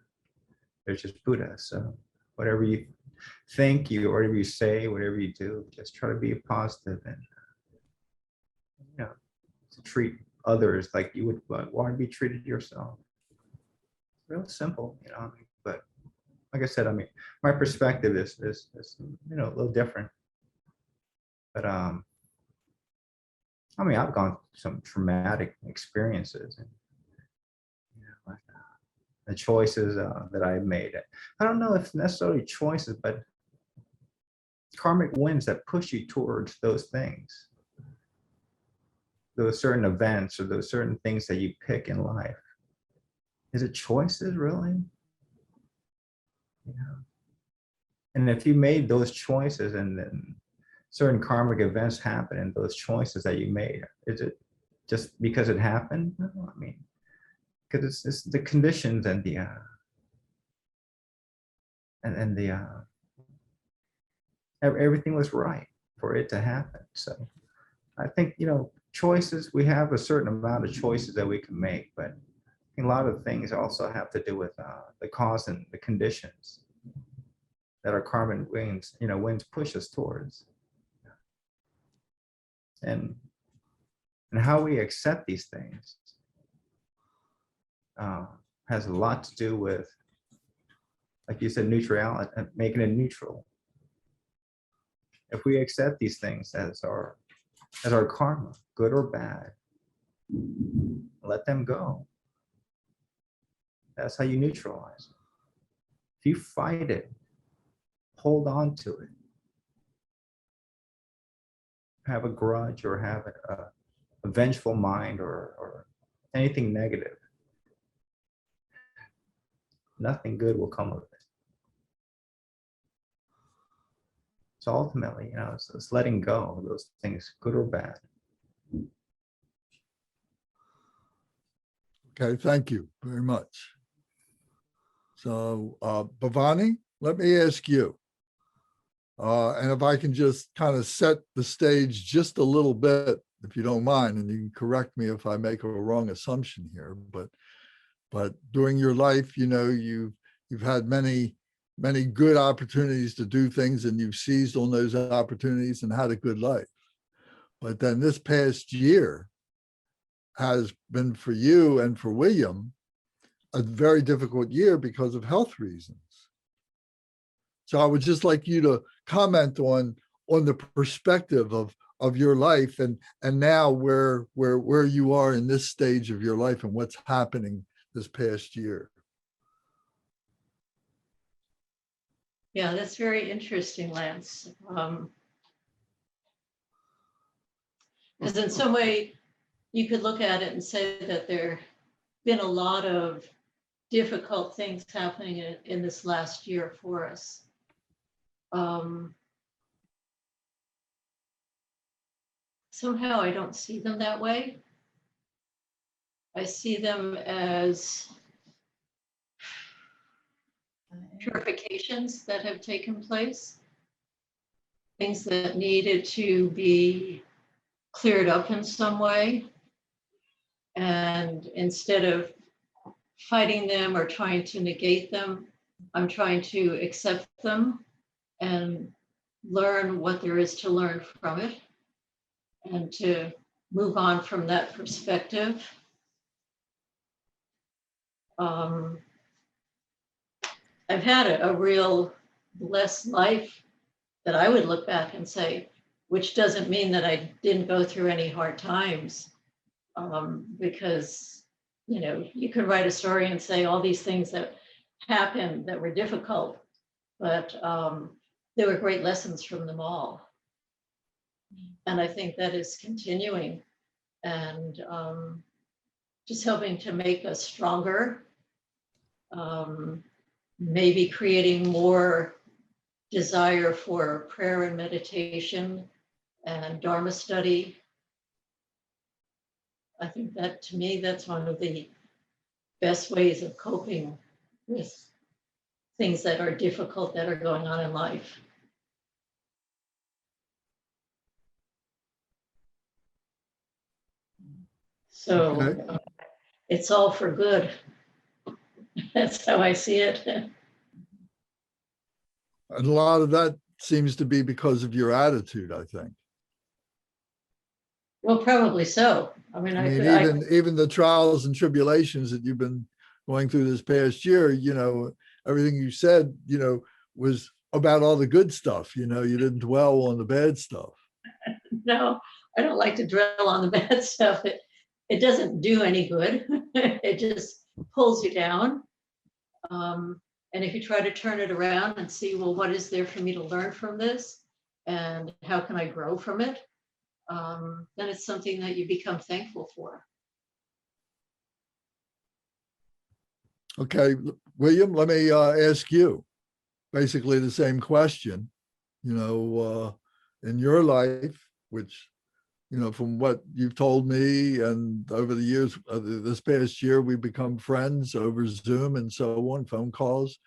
There's just Buddha. So whatever you think, whatever you say, whatever you do, just try to be positive and, you know, to treat others like you would want to be treated yourself. Real simple, you know. But like I said, I mean, my perspective is you know, a little different. But I mean, I've gone through some traumatic experiences, and you know, the choices that I made. I don't know if necessarily choices, but karmic winds that push you towards those things, those certain events or those certain things that you pick in life. Is it choices really? You know? And if you made those choices and then certain karmic events happen and those choices that you made, is it just because it happened? No, I mean, because it's the conditions and the everything was right for it to happen. So I think, you know, choices, we have a certain amount of choices that we can make, but I think a lot of things also have to do with the cause and the conditions that our karmic winds, you know, winds push us towards. And how we accept these things has a lot to do with, like you said, neutrality, making it neutral. If we accept these things as our karma, good or bad, let them go. That's how you neutralize it. If you fight it, hold on to it, have a grudge or have a vengeful mind or anything negative, nothing good will come of it. So ultimately, you know, it's letting go of those things, good or bad. Okay, thank you very much. So Bhavani, let me ask you, and if I can just kind of set the stage just a little bit, if you don't mind, and you can correct me if I make a wrong assumption here, but during your life, you know, you've had many good opportunities to do things, and you've seized on those opportunities and had a good life. But then this past year has been for you and for William a very difficult year because of health reasons. So I would just like you to comment on the perspective of your life and now where you are in this stage of your life and what's happening this past year. Yeah, that's very interesting, Lance. Because in some way, you could look at it and say that there have been a lot of difficult things happening in this last year for us. Somehow I don't see them that way. I see them as purifications that have taken place, things that needed to be cleared up in some way. And instead of fighting them or trying to negate them, I'm trying to accept them and learn what there is to learn from it and to move on from that perspective. I've had a real blessed life that I would look back and say, which doesn't mean that I didn't go through any hard times, because, you know, you could write a story and say all these things that happened that were difficult, but there were great lessons from them all. And I think that is continuing and just helping to make us stronger, maybe creating more desire for prayer and meditation and Dharma study. I think that, to me, that's one of the best ways of coping with things that are difficult that are going on in life. So Okay. It's all for good. That's how I see it. And a lot of that seems to be because of your attitude, I think. Well, probably so. I mean, I mean, even the trials and tribulations that you've been going through this past year, you know, everything you said, you know, was about all the good stuff. You know, you didn't dwell on the bad stuff. No, I don't like to dwell on the bad stuff. It doesn't do any good. It just pulls you down. And if you try to turn it around and see, well, what is there for me to learn from this? And how can I grow from it? Then it's something that you become thankful for. Okay, William, let me ask you basically the same question. In your life, which, from what you've told me and over the years, this past year, we've become friends over Zoom and so on, phone calls,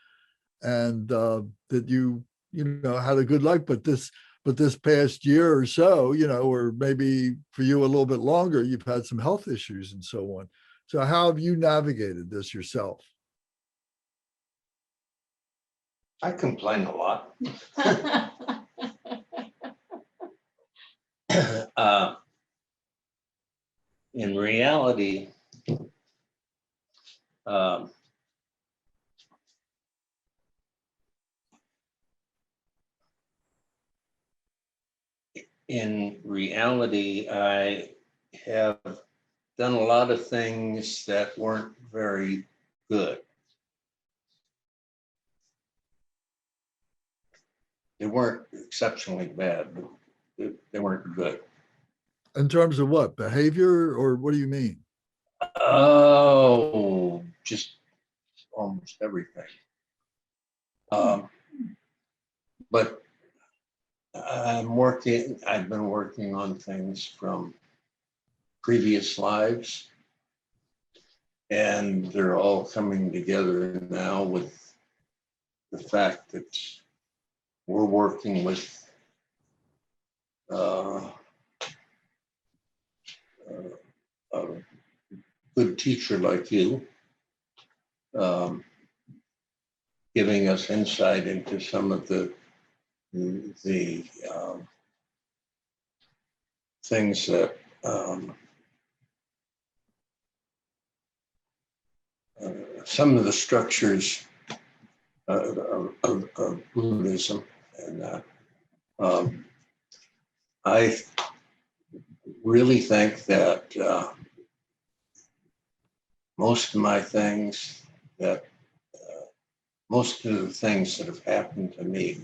and that you had a good life, but this past year or so, or maybe for you a little bit longer, you've had some health issues and so on. So how have you navigated this yourself? I complain a lot. In reality, I have done a lot of things that weren't very good. They weren't exceptionally bad, but they weren't good. In terms of what, behavior, or what do you mean? Oh, just almost everything. But I've been working on things from previous lives, and they're all coming together now with the fact that we're working with a good teacher like you, giving us insight into some of the things that some of the structures of Buddhism, and I really think that most of the things that have happened to me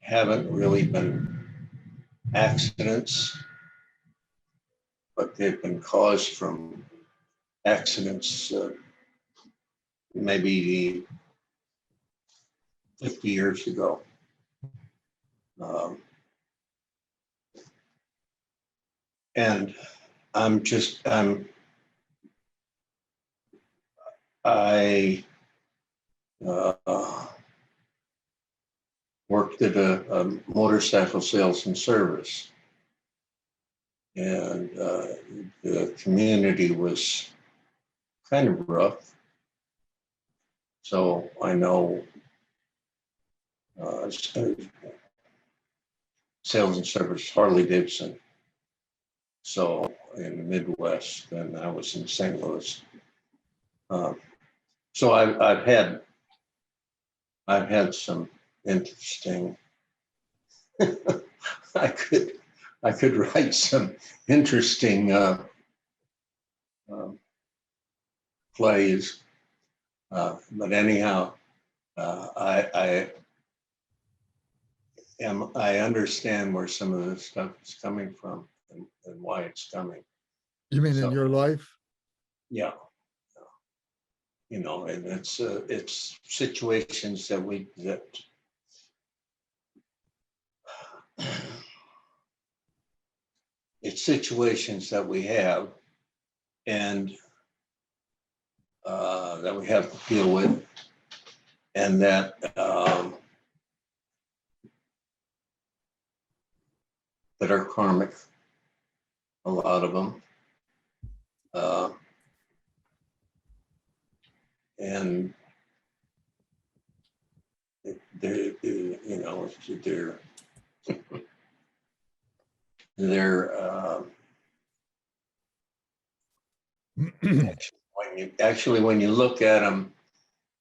haven't really been accidents, but they've been caused from accidents maybe 50 years ago. And I worked at a motorcycle sales and service, and the community was kind of rough. So I know sales and service, Harley Davidson. So in the Midwest, and I was in St. Louis. So I've had some interesting. I could write some interesting plays, but anyhow, I understand where some of this stuff is coming from and why it's coming. You mean So, in your life? Yeah. And it's situations it's situations that we have, and that we have to deal with, and that that are karmic, a lot of them, and they're actually when you look at them,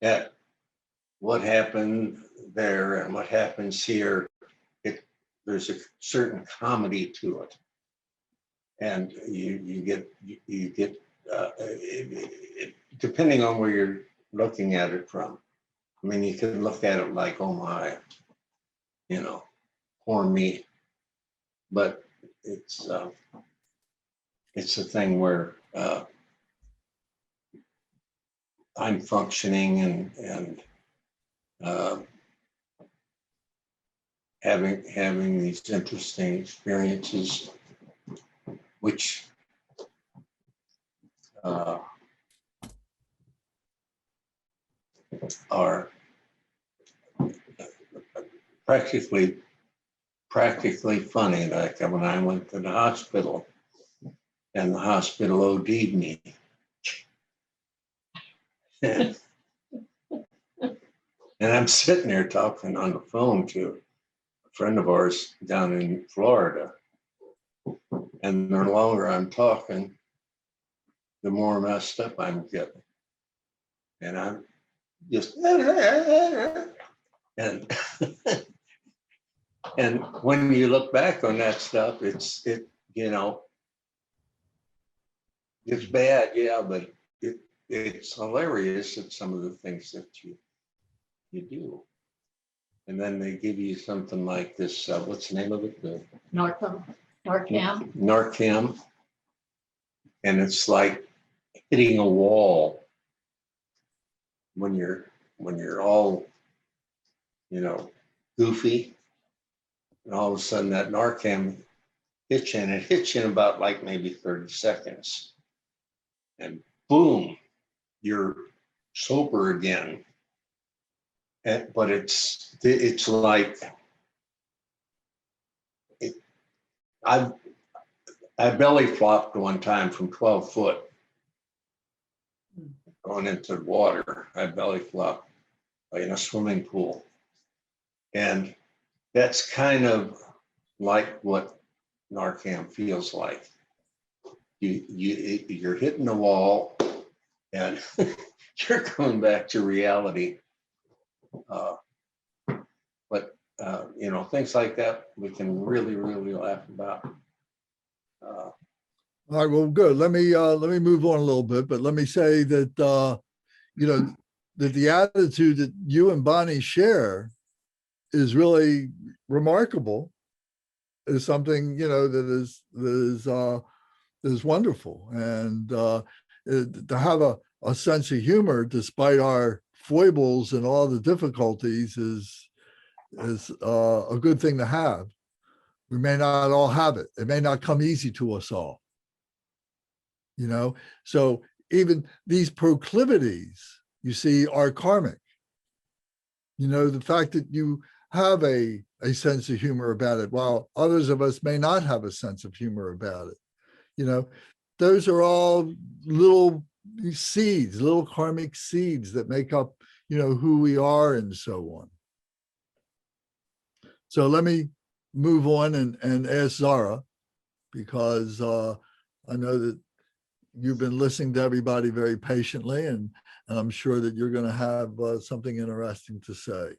at what happened there and what happens here, there's a certain comedy to it. And you get depending on where you're looking at it from. I mean, you could look at it like, oh my, you know, poor me. But it's a thing where I'm functioning and having these interesting experiences, which are practically funny. Like when I went to the hospital and the hospital OD'd me. And I'm sitting there talking on the phone to a friend of ours down in Florida. And the longer I'm talking, the more messed up I'm getting. And I'm just, and and when you look back on that stuff, it's bad, yeah, but it's hilarious at some of the things that you do. And then they give you something like this, what's the name of it? The Narcan. And it's like hitting a wall when you're all, goofy. And all of a sudden that Narcan hits you, and it hits you in about like maybe 30 seconds. And boom, you're sober again. But it's like, I belly flopped one time from 12 foot going into the water. I belly flopped in a swimming pool. And that's kind of like what Narcan feels like. You're hitting the wall and you're coming back to reality. But things like that we can really, really laugh about. All right, well, good. Let me move on a little bit, but let me say that that the attitude that you and Bonnie share is really remarkable. Is something that is wonderful, and to have a sense of humor despite our foibles and all the difficulties is a good thing to have. We may not all have it. It may not come easy to us all. So even these proclivities, you see, are karmic. The fact that you have a sense of humor about it, while others of us may not have a sense of humor about it. Those are all little seeds, little karmic seeds that make up, who we are and so on. So let me move on and ask Zara, because I know that you've been listening to everybody very patiently, and I'm sure that you're going to have something interesting to say.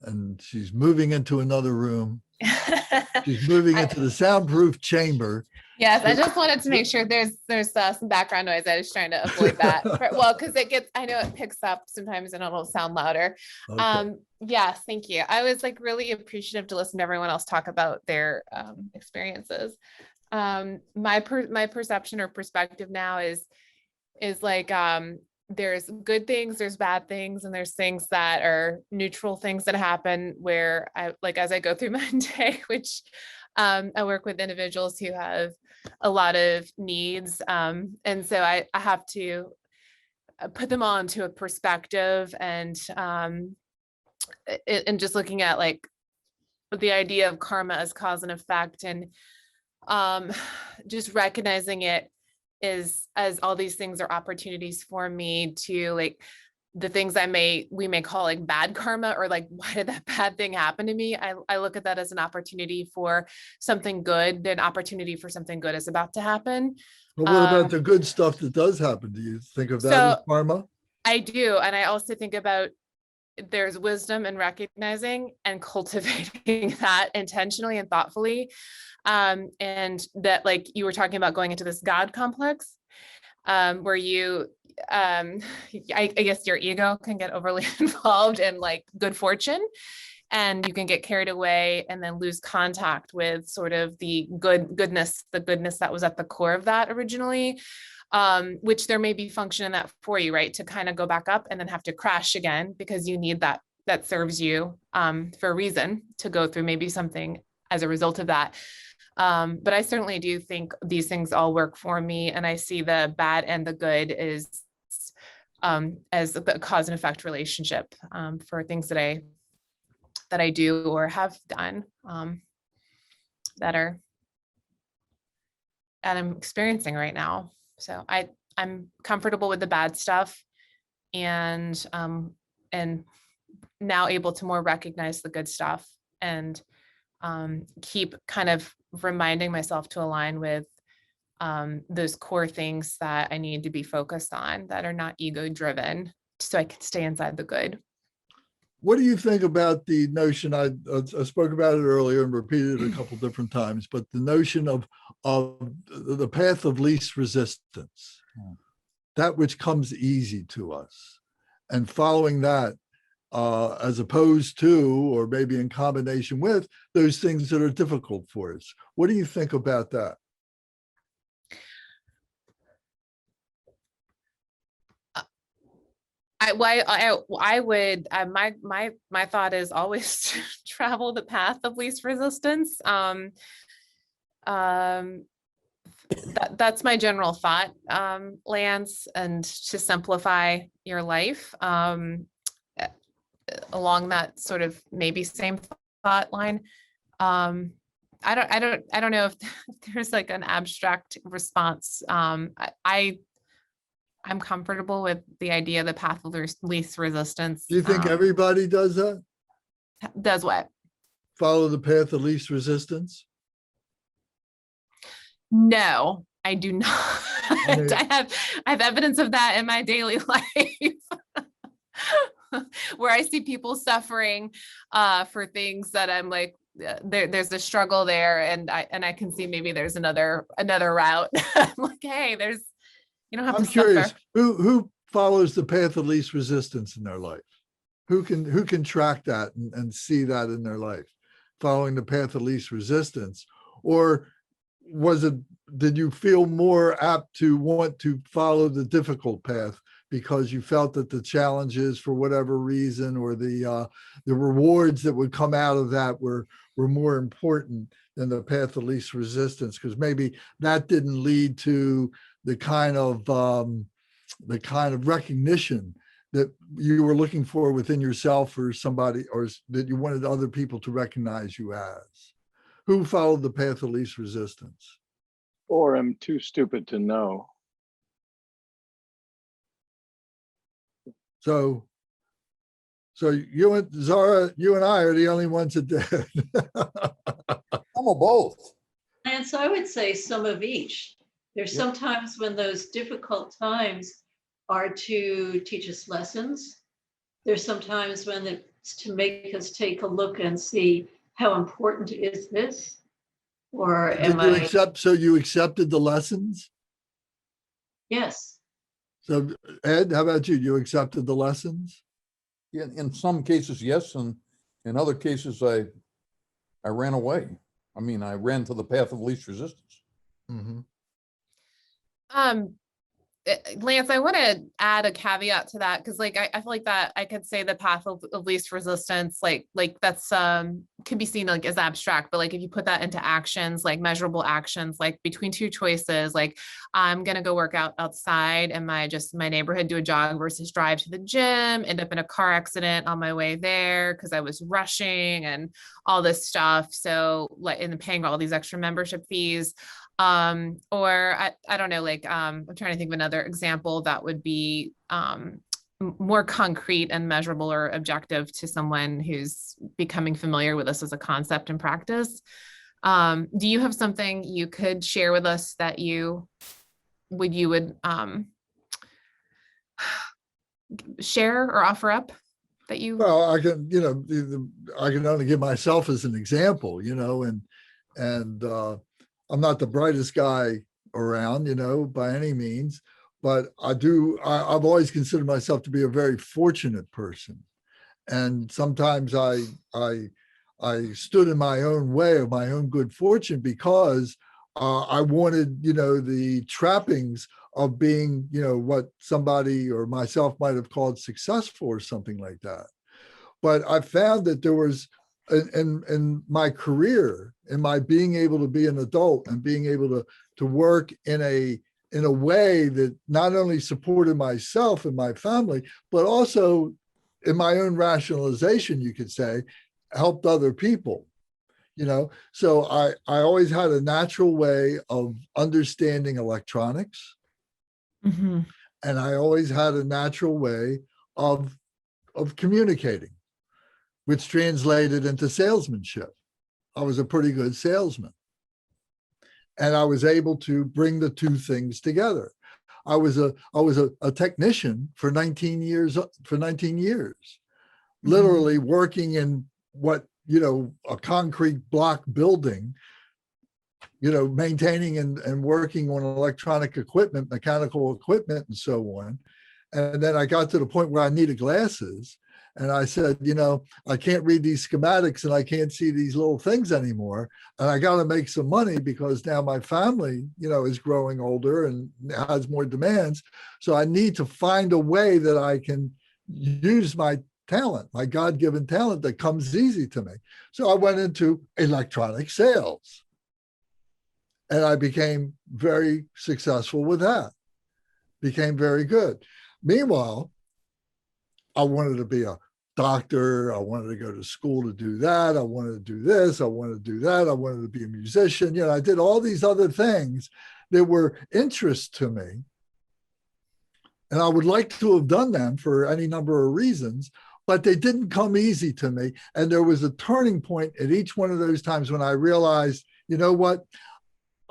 And she's moving into another room. She's moving into the soundproof chamber. Yes, I just wanted to make sure there's some background noise. I was trying to avoid that. Well, because I know it picks up sometimes and it'll sound louder. Okay. Yes, thank you. I was like really appreciative to listen to everyone else talk about their experiences. My perception or perspective now is like there's good things, there's bad things, and there's things that are neutral things that happen where I, like, as I go through my day, which I work with individuals who have a lot of needs. And so I have to put them all into a perspective, and just looking at like the idea of karma as cause and effect, and just recognizing it is as all these things are opportunities for me to, like, the things we may call like bad karma, or like, why did that bad thing happen to me? I look at that as an opportunity for something good. An opportunity for something good is about to happen. But what about the good stuff that does happen? Do you think of that as karma? I do. And I also think about there's wisdom in recognizing and cultivating that intentionally and thoughtfully. And that, like you were talking about going into this God complex, where you, I guess your ego can get overly involved in like good fortune, and you can get carried away and then lose contact with sort of the goodness that was at the core of that originally, which there may be function in that for you, right? To kind of go back up and then have to crash again because you need that serves you for a reason to go through maybe something as a result of that. But I certainly do think these things all work for me, and I see the bad and the good is as the cause and effect relationship for things that I do or have done that I'm experiencing right now. So I'm comfortable with the bad stuff, and now able to more recognize the good stuff, and keep kind of reminding myself to align with those core things that I need to be focused on that are not ego driven, so I can stay inside the good. What do you think about the notion, I spoke about it earlier and repeated it a couple different times, but the notion of the path of least resistance, that which comes easy to us, and following that, as opposed to, or maybe in combination with, those things that are difficult for us. What do you think about that? I would, my thought is always to travel the path of least resistance. That's my general thought, Lance, and to simplify your life along that sort of maybe same thought line. I don't know if there's like an abstract response. I'm comfortable with the idea of the path of least resistance. Do you think everybody does that? Does what? Follow the path of least resistance? No, I do not. I have evidence of that in my daily life where I see people suffering for things that I'm like, there's a struggle there, and I can see maybe there's another route. I'm like, hey, you don't have I'm to curious, suffer. who follows the path of least resistance in their life? Who can track that and see that in their life, following the path of least resistance? Or did you feel more apt to want to follow the difficult path because you felt that the challenges, for whatever reason, or the rewards that would come out of that were more important than the path of least resistance, because maybe that didn't lead to the kind of recognition that you were looking for within yourself or somebody, or that you wanted other people to recognize you as? Who followed the path of least resistance? Or am too stupid to know. So you and Zara, you and I are the only ones that did. I'm a both. And so I would say some of each. There's sometimes when those difficult times are to teach us lessons. There's sometimes when it's to make us take a look and see how important is this? Or am I? So you accepted the lessons? Yes. So Ed, how about you? You accepted the lessons? In some cases, yes, and in other cases, I ran away. I mean, I ran to the path of least resistance. Mm-hmm. Lance, I want to add a caveat to that, because like I feel like that I could say the path of least resistance, like that's can be seen like as abstract, but like if you put that into actions, like measurable actions, like between two choices, like I'm gonna go work out outside in my neighborhood, do a jog, versus drive to the gym, end up in a car accident on my way there because I was rushing and all this stuff. So like, and paying all these extra membership fees. Or I don't know, like, I'm trying to think of another example that would be more concrete and measurable or objective to someone who's becoming familiar with this as a concept and practice. Do you have something you could share with us that you would share or offer up that you? Well, I can, I can only give myself as an example, and I'm not the brightest guy around, by any means, but I've always considered myself to be a very fortunate person. And sometimes I stood in my own way of my own good fortune because I wanted, the trappings of being, what somebody or myself might have called successful or something like that. But I found that there was in my career, in my being able to be an adult and being able to work in a way that not only supported myself and my family, but also in my own rationalization, you could say, helped other people. So I always had a natural way of understanding electronics, Mhm. and I always had a natural way of communicating, which translated into salesmanship. I was a pretty good salesman, and I was able to bring the two things together. I was a technician for 19 years, literally working in what, a concrete block building, maintaining and working on electronic equipment, mechanical equipment, and so on. And then I got to the point where I needed glasses. And I said, I can't read these schematics and I can't see these little things anymore. And I got to make some money because now my family, is growing older and has more demands. So I need to find a way that I can use my talent, my God-given talent that comes easy to me. So I went into electronic sales. And I became very successful with that, became very good. Meanwhile, I wanted to be a doctor. I wanted to go to school to do that. I wanted to do this. I wanted to do that. I wanted to be a musician. I did all these other things that were interest to me. And I would like to have done them for any number of reasons, but they didn't come easy to me. And there was a turning point at each one of those times when I realized, you know what?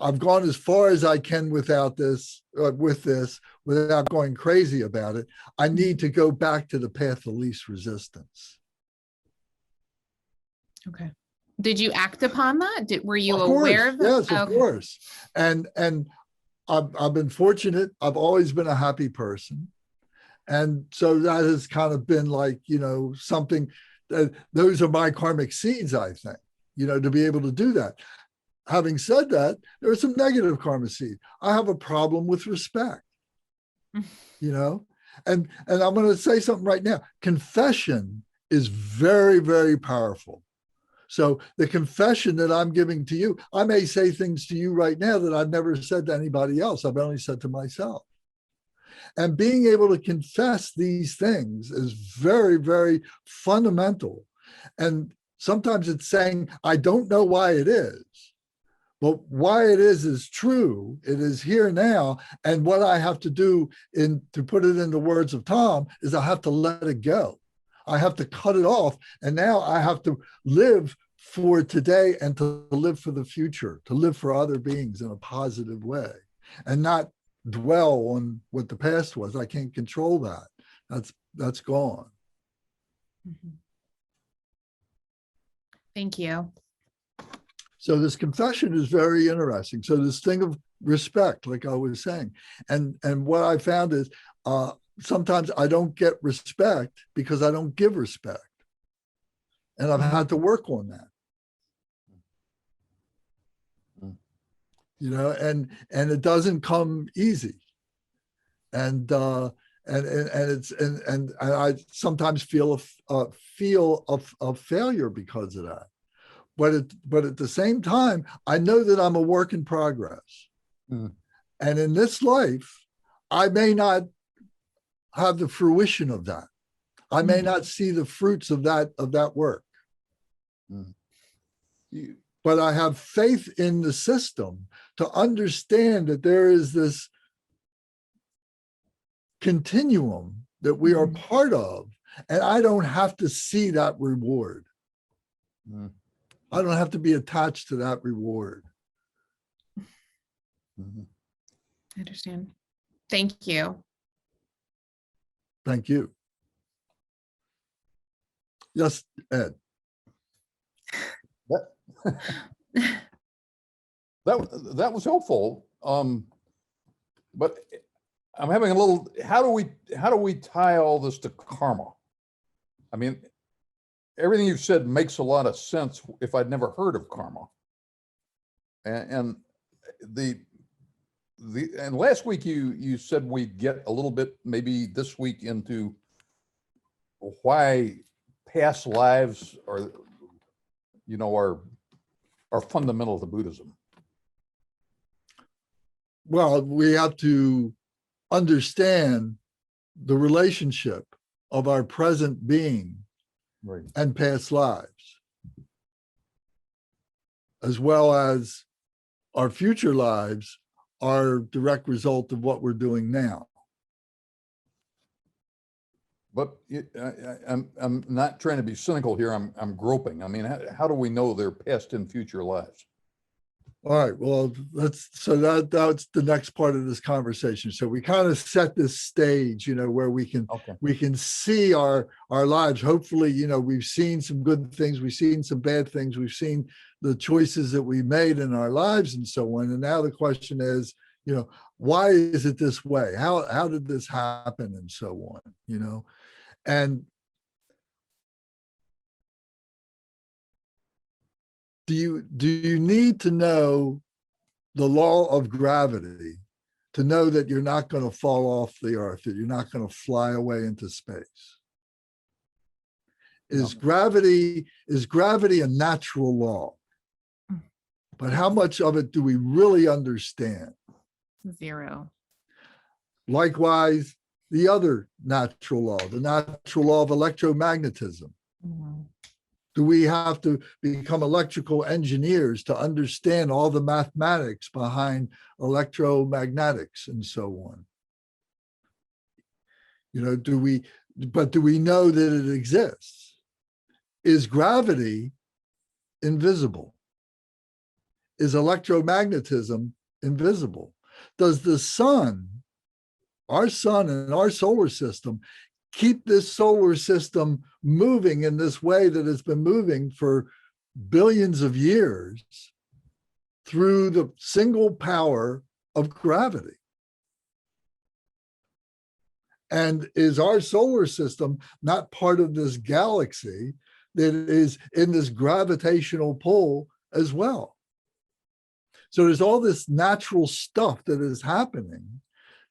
I've gone as far as I can without this, without going crazy about it. I need to go back to the path of least resistance. Okay. Did you act upon that? Were you Of course, aware of that? yes, of Okay. course. And I've been fortunate. I've always been a happy person. And so that has kind of been like, something that those are my karmic seeds, I think, to be able to do that. Having said that, there are some negative karma seed. I have a problem with respect, and I'm going to say something right now. Confession is very, very powerful. So the confession that I'm giving to you, I may say things to you right now that I've never said to anybody else. I've only said to myself. And being able to confess these things is very, very fundamental. And sometimes it's saying, I don't know why it is. But why it is true. It is here now. And what I have to do to put it in the words of Tom is I have to let it go. I have to cut it off. And now I have to live for today and to live for the future, to live for other beings in a positive way and not dwell on what the past was. I can't control that. That's gone. Thank you. So this confession is very interesting. So this thing of respect, like I was saying, and what I found is sometimes I don't get respect because I don't give respect, and I've had to work on that. And it doesn't come easy, and I sometimes feel a failure because of that. But at the same time, I know that I'm a work in progress. And in this life, I may not have the fruition of that. I may not see the fruits of that work. But I have faith in the system to understand that there is this continuum that we are part of, and I don't have to see that reward. I don't have to be attached to that reward. I understand. Thank you. Thank you. Yes, Ed. That was helpful. But I'm having a little, how do we tie all this to karma? I mean, everything you've said makes a lot of sense if I'd never heard of karma. And and last week you said we'd get a little bit, maybe this week, into why past lives are, you know, are fundamental to Buddhism. Well, we have to understand the relationship of our present being Right. and past lives, as well as our future lives are direct result of what we're doing now. But I'm not trying to be cynical here. I'm groping. I mean, how do we know their past and future lives? All right, well, that's the next part of this conversation. So we kind of set this stage, you know, where we can see our lives. Hopefully, you know, we've seen some good things, we've seen some bad things, we've seen the choices that we made in our lives and so on. And now the question is, you know, why is it this way? How did this happen and so on, you know? And do you need to know the law of gravity to know that you're not going to fall off the earth, that you're not going to fly away into space? Is gravity a natural law? But how much of it do we really understand? Zero. Likewise, the other natural law, the natural law of electromagnetism. Mhm. Do we have to become electrical engineers to understand all the mathematics behind electromagnetics and so on? You know, do we know that it exists? Is gravity invisible? Is electromagnetism invisible? Does the sun, our sun and our solar system, keep this solar system moving in this way that it's been moving for billions of years through the single power of gravity? And is our solar system not part of this galaxy that is in this gravitational pull as well? So there's all this natural stuff that is happening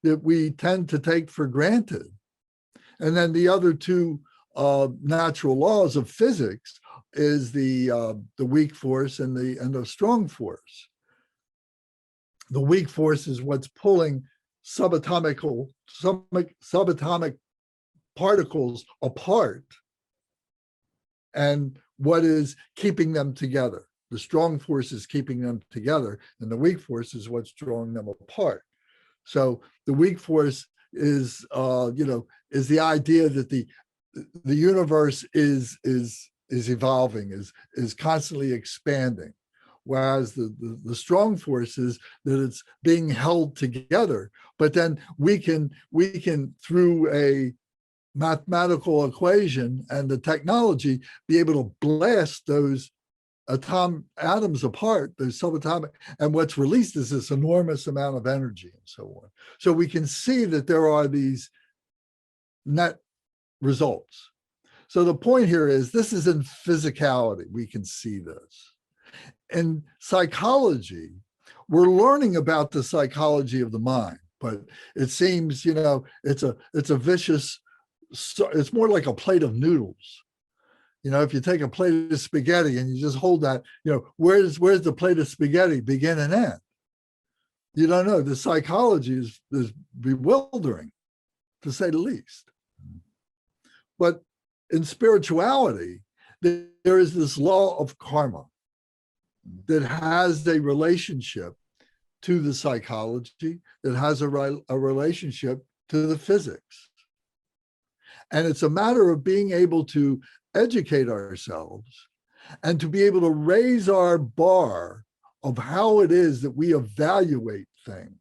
that we tend to take for granted. And then the other two natural laws of physics is the weak force and the strong force. The weak force is what's pulling subatomic particles apart, and what is keeping them together. The strong force is keeping them together, and the weak force is what's drawing them apart. So the weak force is, is the idea that the universe is evolving, is constantly expanding, whereas the strong force is that it's being held together. But then we can through a mathematical equation and the technology be able to blast those atoms apart, those subatomic, and what's released is this enormous amount of energy and so on. So we can see that there are these net results. So the point here is, this is in physicality. We can see this. In psychology, we're learning about the psychology of the mind, but it seems, it's a vicious, it's more like a plate of noodles. If you take a plate of spaghetti and you just hold that, where's the plate of spaghetti begin and end? You don't know. The psychology is bewildering, to say the least. But in spirituality, there is this law of karma that has a relationship to the psychology, that has a relationship to the physics. And it's a matter of being able to educate ourselves and to be able to raise our bar of how it is that we evaluate things.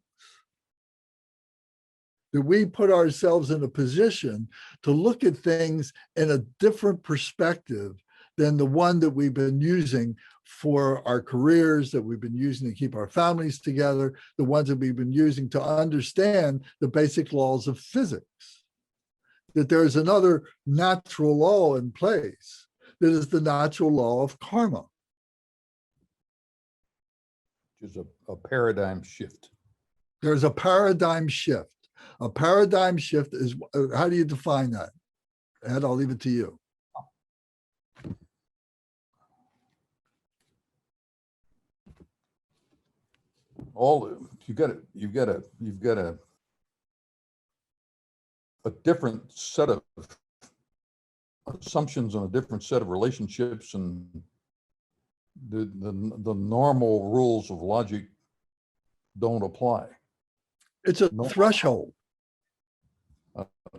that we put ourselves in a position to look at things in a different perspective than the one that we've been using for our careers, that we've been using to keep our families together, the ones that we've been using to understand the basic laws of physics. That there's another natural law in place, that is the natural law of karma. Which is a paradigm shift. There's a paradigm shift. A paradigm shift is, how do you define that? Ed, I'll leave it to you. You've got a different set of assumptions and a different set of relationships, and the normal rules of logic don't apply. It's a threshold.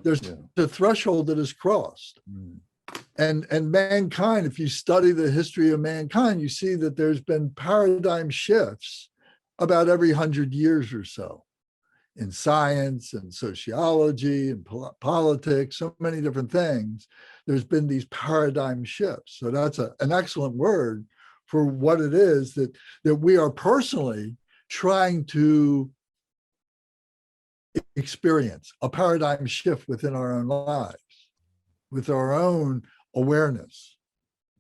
There's Yeah. the threshold that is crossed. Mm. And mankind, if you study the history of mankind, you see that there's been paradigm shifts about every 100 years or so in science and sociology and politics, so many different things. There's been these paradigm shifts. So that's an excellent word for what it is that we are personally trying to experience, a paradigm shift within our own lives, with our own awareness.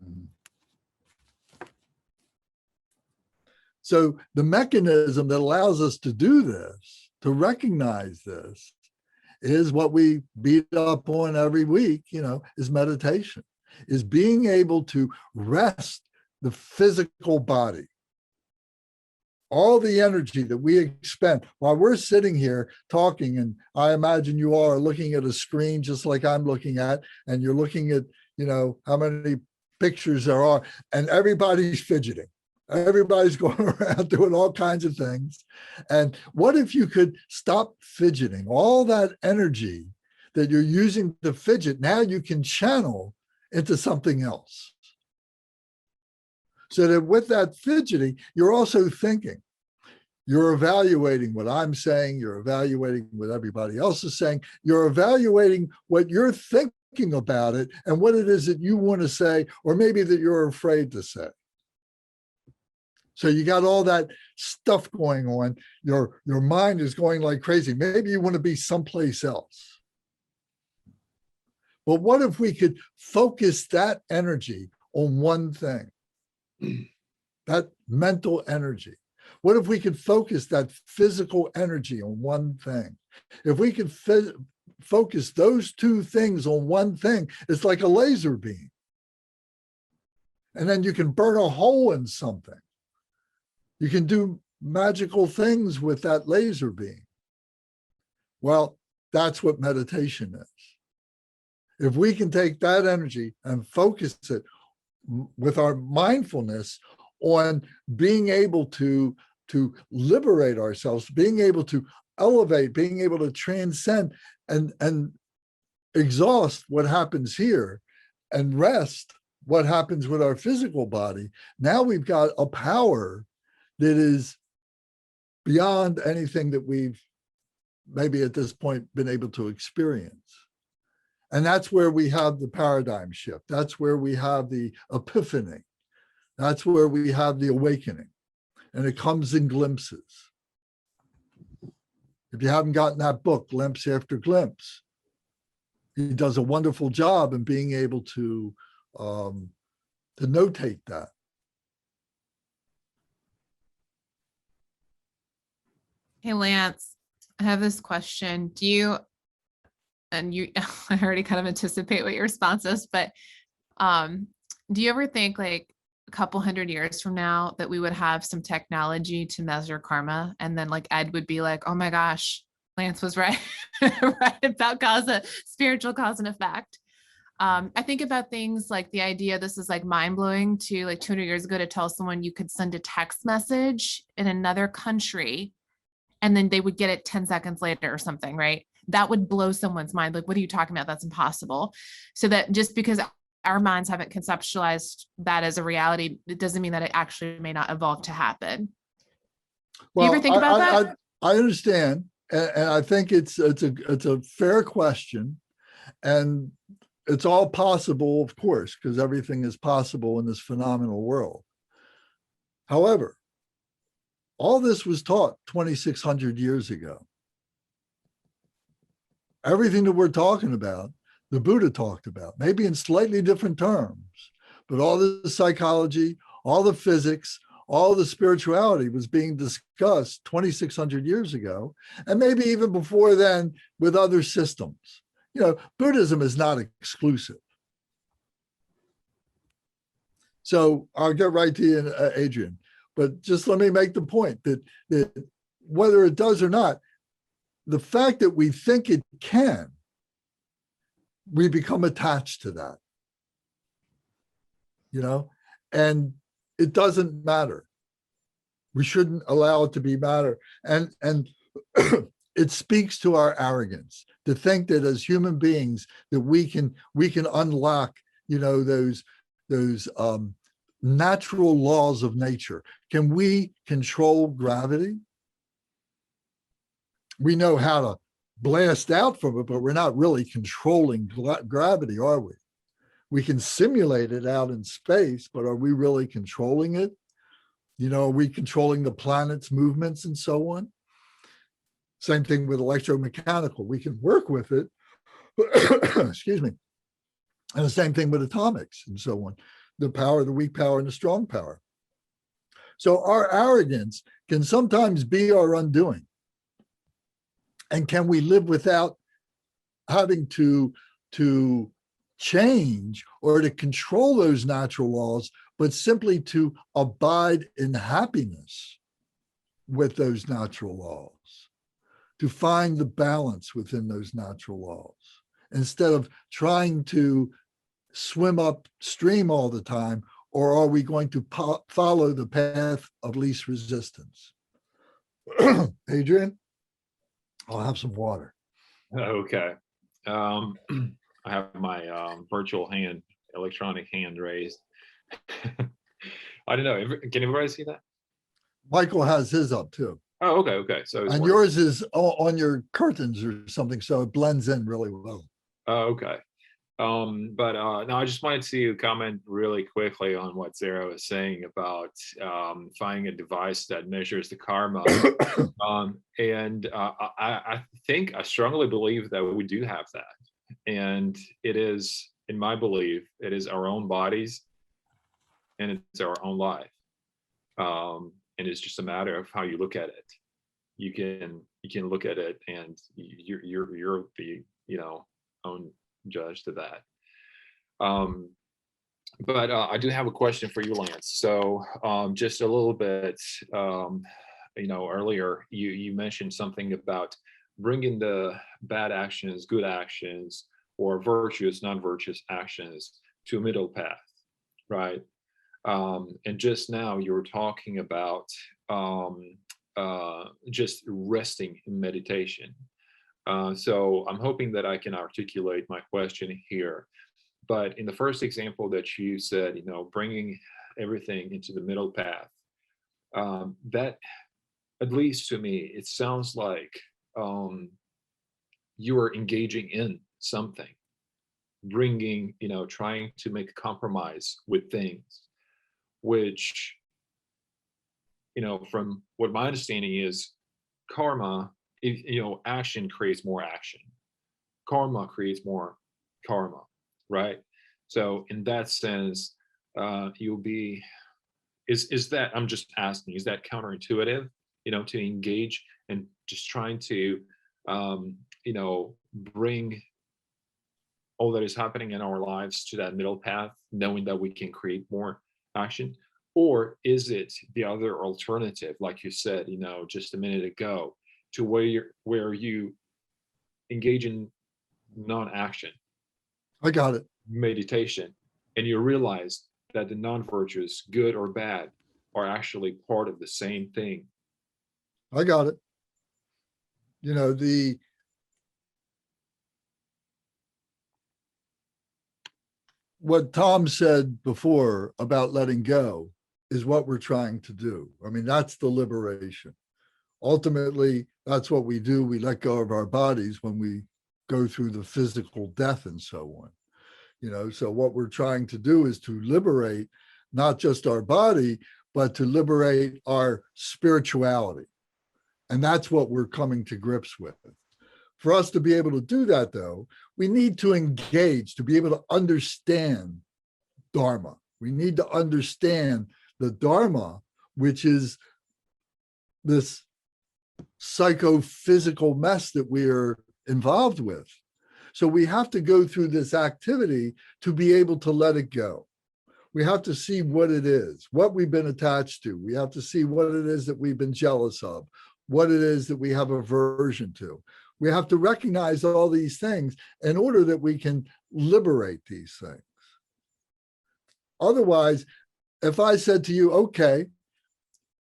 Mhm. So the mechanism that allows us to do this, to recognize this, is what we beat up on every week, is meditation, is being able to rest the physical body. All the energy that we expend while we're sitting here talking, and I imagine you all are looking at a screen just like I'm looking at, and you're looking at, how many pictures there are, and everybody's fidgeting. Everybody's going around doing all kinds of things. And what if you could stop fidgeting? All that energy that you're using to fidget, now you can channel into something else. So that with that fidgeting, you're also thinking. You're evaluating what I'm saying. You're evaluating what everybody else is saying. You're evaluating what you're thinking about it and what it is that you want to say, or maybe that you're afraid to say. So you got all that stuff going on. Your mind is going like crazy. Maybe you want to be someplace else. But what if we could focus that energy on one thing? That mental energy. What if we could focus that physical energy on one thing? If we could focus those two things on one thing, it's like a laser beam. And then you can burn a hole in something. You can do magical things with that laser beam. Well, that's what meditation is. If we can take that energy and focus it with our mindfulness on being able to liberate ourselves, being able to elevate, being able to transcend and exhaust what happens here and rest what happens with our physical body, now we've got a power that is beyond anything that we've maybe at this point been able to experience. And that's where we have the paradigm shift. That's where we have the epiphany. That's where we have the awakening. And it comes in glimpses. If you haven't gotten that book, Glimpse After Glimpse, he does a wonderful job in being able to notate that. Hey, Lance, I have this question. And you, I already kind of anticipate what your response is, but do you ever think like a couple hundred years from now that we would have some technology to measure karma? And then like Ed would be like, oh my gosh, Lance was right, right about spiritual cause and effect. I think about things like the idea, this is like mind blowing to like 200 years ago to tell someone you could send a text message in another country and then they would get it 10 seconds later or something, right? That would blow someone's mind. Like, what are you talking about? That's impossible. So that just because our minds haven't conceptualized that as a reality, it doesn't mean that it actually may not evolve to happen. Well, do you ever think about that? I understand. And I think it's a fair question, and it's all possible, of course, because everything is possible in this phenomenal world. However, all this was taught 2,600 years ago. Everything that we're talking about, the Buddha talked about, maybe in slightly different terms, but all the psychology, all the physics, all the spirituality was being discussed 2,600 years ago, and maybe even before then with other systems. You know, Buddhism is not exclusive. So I'll get right to you, Adrian, but just let me make the point that whether it does or not, the fact that we think it can, we become attached to that, you know, and it doesn't matter. We shouldn't allow it to be matter. And it speaks to our arrogance to think that as human beings that we can unlock, you know, those natural laws of nature. Can we control gravity? We know how to blast out from it, but we're not really controlling gravity, are we? We can simulate it out in space, but are we really controlling it? You know, are we controlling the planet's movements and so on? Same thing with electromechanical. We can work with it, excuse me. And the same thing with atomics and so on. The power, the weak power, and the strong power. So our arrogance can sometimes be our undoing. And can we live without having to change or to control those natural laws, but simply to abide in happiness with those natural laws, to find the balance within those natural laws, instead of trying to swim upstream all the time, or are we going to follow the path of least resistance? Adrian, I'll have some water. Okay. I have my virtual hand, electronic hand raised. I don't know. Can everybody see that? Michael has his up too. Oh, okay, okay. So it's and working. yours is on your curtains or something, so it blends in really well. Oh, okay. But no, I just wanted to comment really quickly on what Zara was saying about finding a device that measures the karma. I think I strongly believe that we do have that. And it is, in my belief, it is our own bodies and it's our own life. And it's just a matter of how you look at it. You can look at it and you're the, you know, own judge to that. But I do have a question for you, Lance. So just a little bit, you know, earlier you mentioned something about bringing the bad actions, good actions, or virtuous, non-virtuous actions to a middle path, right? And just now you were talking about just resting in meditation. So I'm hoping that I can articulate my question here. But in the first example that you said, you know, bringing everything into the middle path, that, at least to me, it sounds like you are engaging in something, bringing, you know, trying to make a compromise with things, which, you know, from what my understanding is, karma, you know, action creates more action. Karma creates more karma, right? So in that sense, you'll be, is that, I'm just asking, is that counterintuitive, you know, to engage and just trying to, you know, bring all that is happening in our lives to that middle path, knowing that we can create more action? Or is it the other alternative, like you said, you know, just a minute ago, to where you engage in non-action, I got it. meditation, and you realize that the non-virtuous, good or bad, are actually part of the same thing? I got it. You know, what Tom said before about letting go is what we're trying to do. I mean, that's the liberation. ultimately, that's what we do. We let go of our bodies when we go through the physical death and so on. So what we're trying to do is to liberate not just our body, but to liberate our spirituality. And that's what we're coming to grips with. For us to be able to do that, though, we need to engage, to be able to understand Dharma. We need to understand the Dharma, which is this psychophysical mess that we are involved with. So we have to go through this activity to be able to let it go. We have to see what it is, what we've been attached to. We have to see what it is that we've been jealous of, what it is that we have aversion to. We have to recognize all these things in order that we can liberate these things. Otherwise, if I said to you, okay,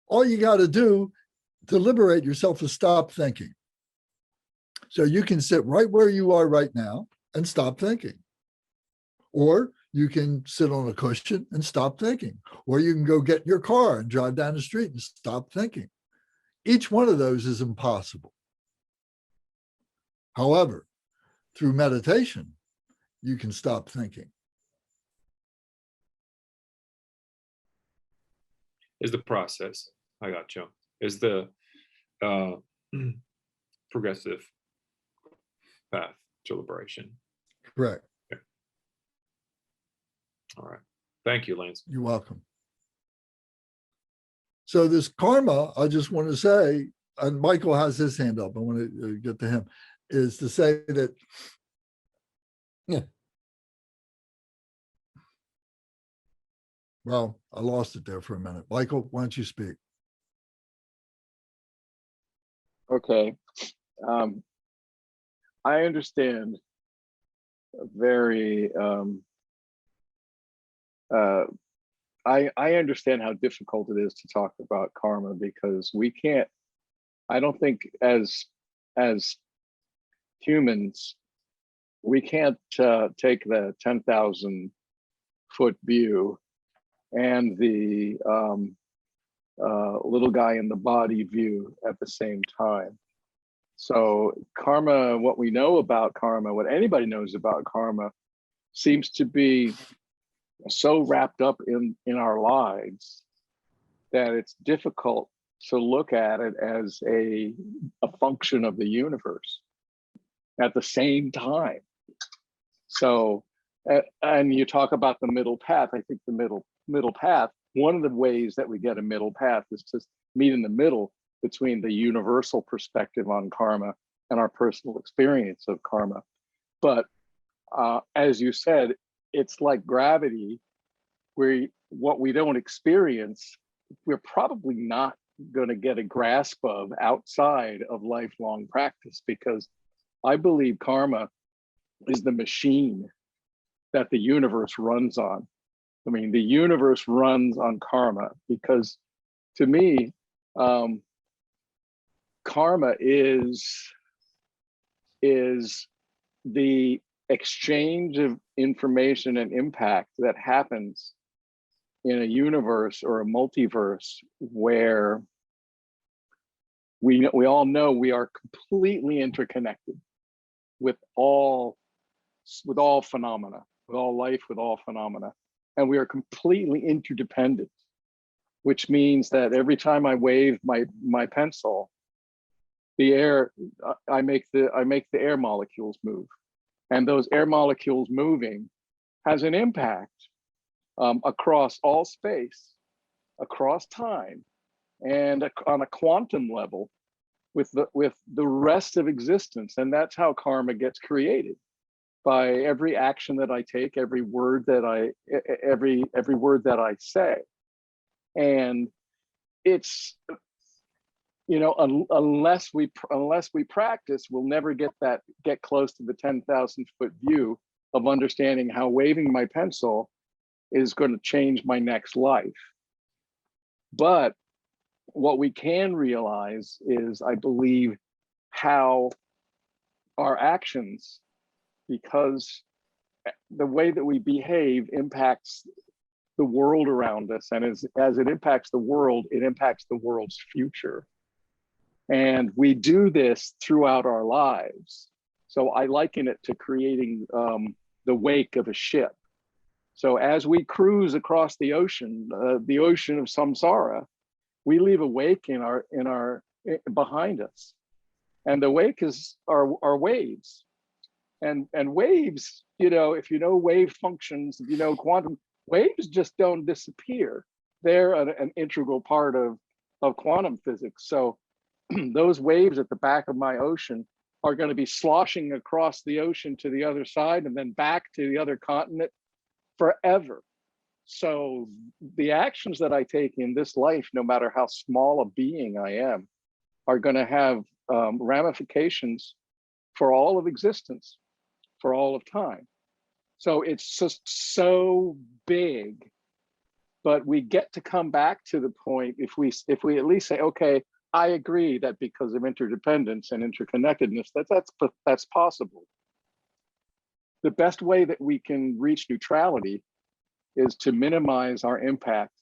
all you got to do to liberate yourself is stop thinking. So you can sit right where you are right now and stop thinking. Or you can sit on a cushion and stop thinking. Or you can go get in your car and drive down the street and stop thinking. Each one of those is impossible. However, through meditation, you can stop thinking. Is the process, I got you, is the progressive path to liberation. Correct. Yeah. All right. Thank you, Lance. You're welcome. So this karma, I just want to say, and Michael has his hand up, I want to get to him, is to say that, well, I lost it there for a minute. Michael, why don't you speak? Okay. I understand very, I understand how difficult it is to talk about karma, because we can't, I don't think as humans, we can't take the 10,000 foot view and the little guy in the body view at the same time. So karma, what we know about karma, what anybody knows about karma, seems to be so wrapped up in our lives that it's difficult to look at it as a function of the universe at the same time. So, and you talk about the middle path. I think the middle path, one of the ways that we get a middle path is to meet in the middle between the universal perspective on karma and our personal experience of karma. But as you said, it's like gravity, where what we don't experience, we're probably not going to get a grasp of outside of lifelong practice, because I believe karma is the machine that the universe runs on. I mean, the universe runs on karma, because to me, karma is the exchange of information and impact that happens in a universe or a multiverse where we all know we are completely interconnected with all phenomena, with all life, with all phenomena, and we are completely interdependent, which means that every time I wave my pencil, the air, I make the air molecules move, and those air molecules moving has an impact across all space, across time, and on a quantum level with the rest of existence. And that's how karma gets created, by every action that I take, every word that I say. And it's, unless we practice, we'll never get close to the 10,000 foot view of understanding how waving my pencil is going to change my next life. But what we can realize is, I believe, how our actions, because the way that we behave impacts the world around us, and as it impacts the world, it impacts the world's future. And we do this throughout our lives. So I liken it to creating the wake of a ship. So as we cruise across the ocean of samsara, we leave a wake behind us. And the wake is our waves. And waves, if you know wave functions, if you know quantum, waves just don't disappear. They're an integral part of quantum physics. So those waves at the back of my ocean are going to be sloshing across the ocean to the other side and then back to the other continent forever. So the actions that I take in this life, no matter how small a being I am, are going to have ramifications for all of existence, for all of time. So it's just so big, but we get to come back to the point if we at least say, okay, I agree that because of interdependence and interconnectedness, that's possible. The best way that we can reach neutrality is to minimize our impact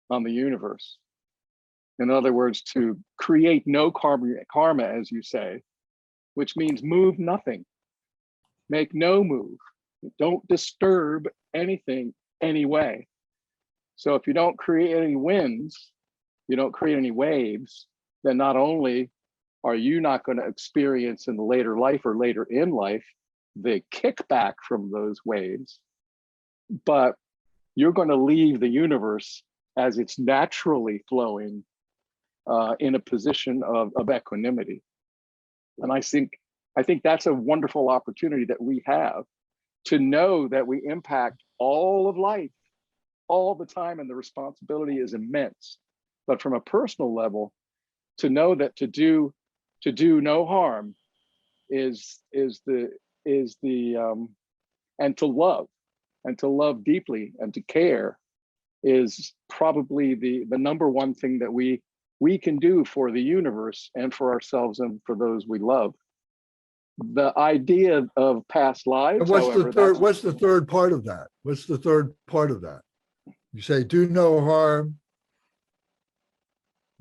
on the universe. In other words, to create no karma, as you say, which means move nothing, make no move, don't disturb anything anyway. So if you don't create any winds, you don't create any waves, then not only are you not going to experience in the later life or later in life the kickback from those waves, but you're going to leave the universe as it's naturally flowing in a position of equanimity. And I think that's a wonderful opportunity that we have to know that we impact all of life all the time, and the responsibility is immense. But from a personal level, to know that to do no harm is the and to love deeply and to care is probably the number one thing that we can do for the universe and for ourselves and for those we love. The idea of past lives, And what's however, the third part of that? What's the third part of that? You say do no harm,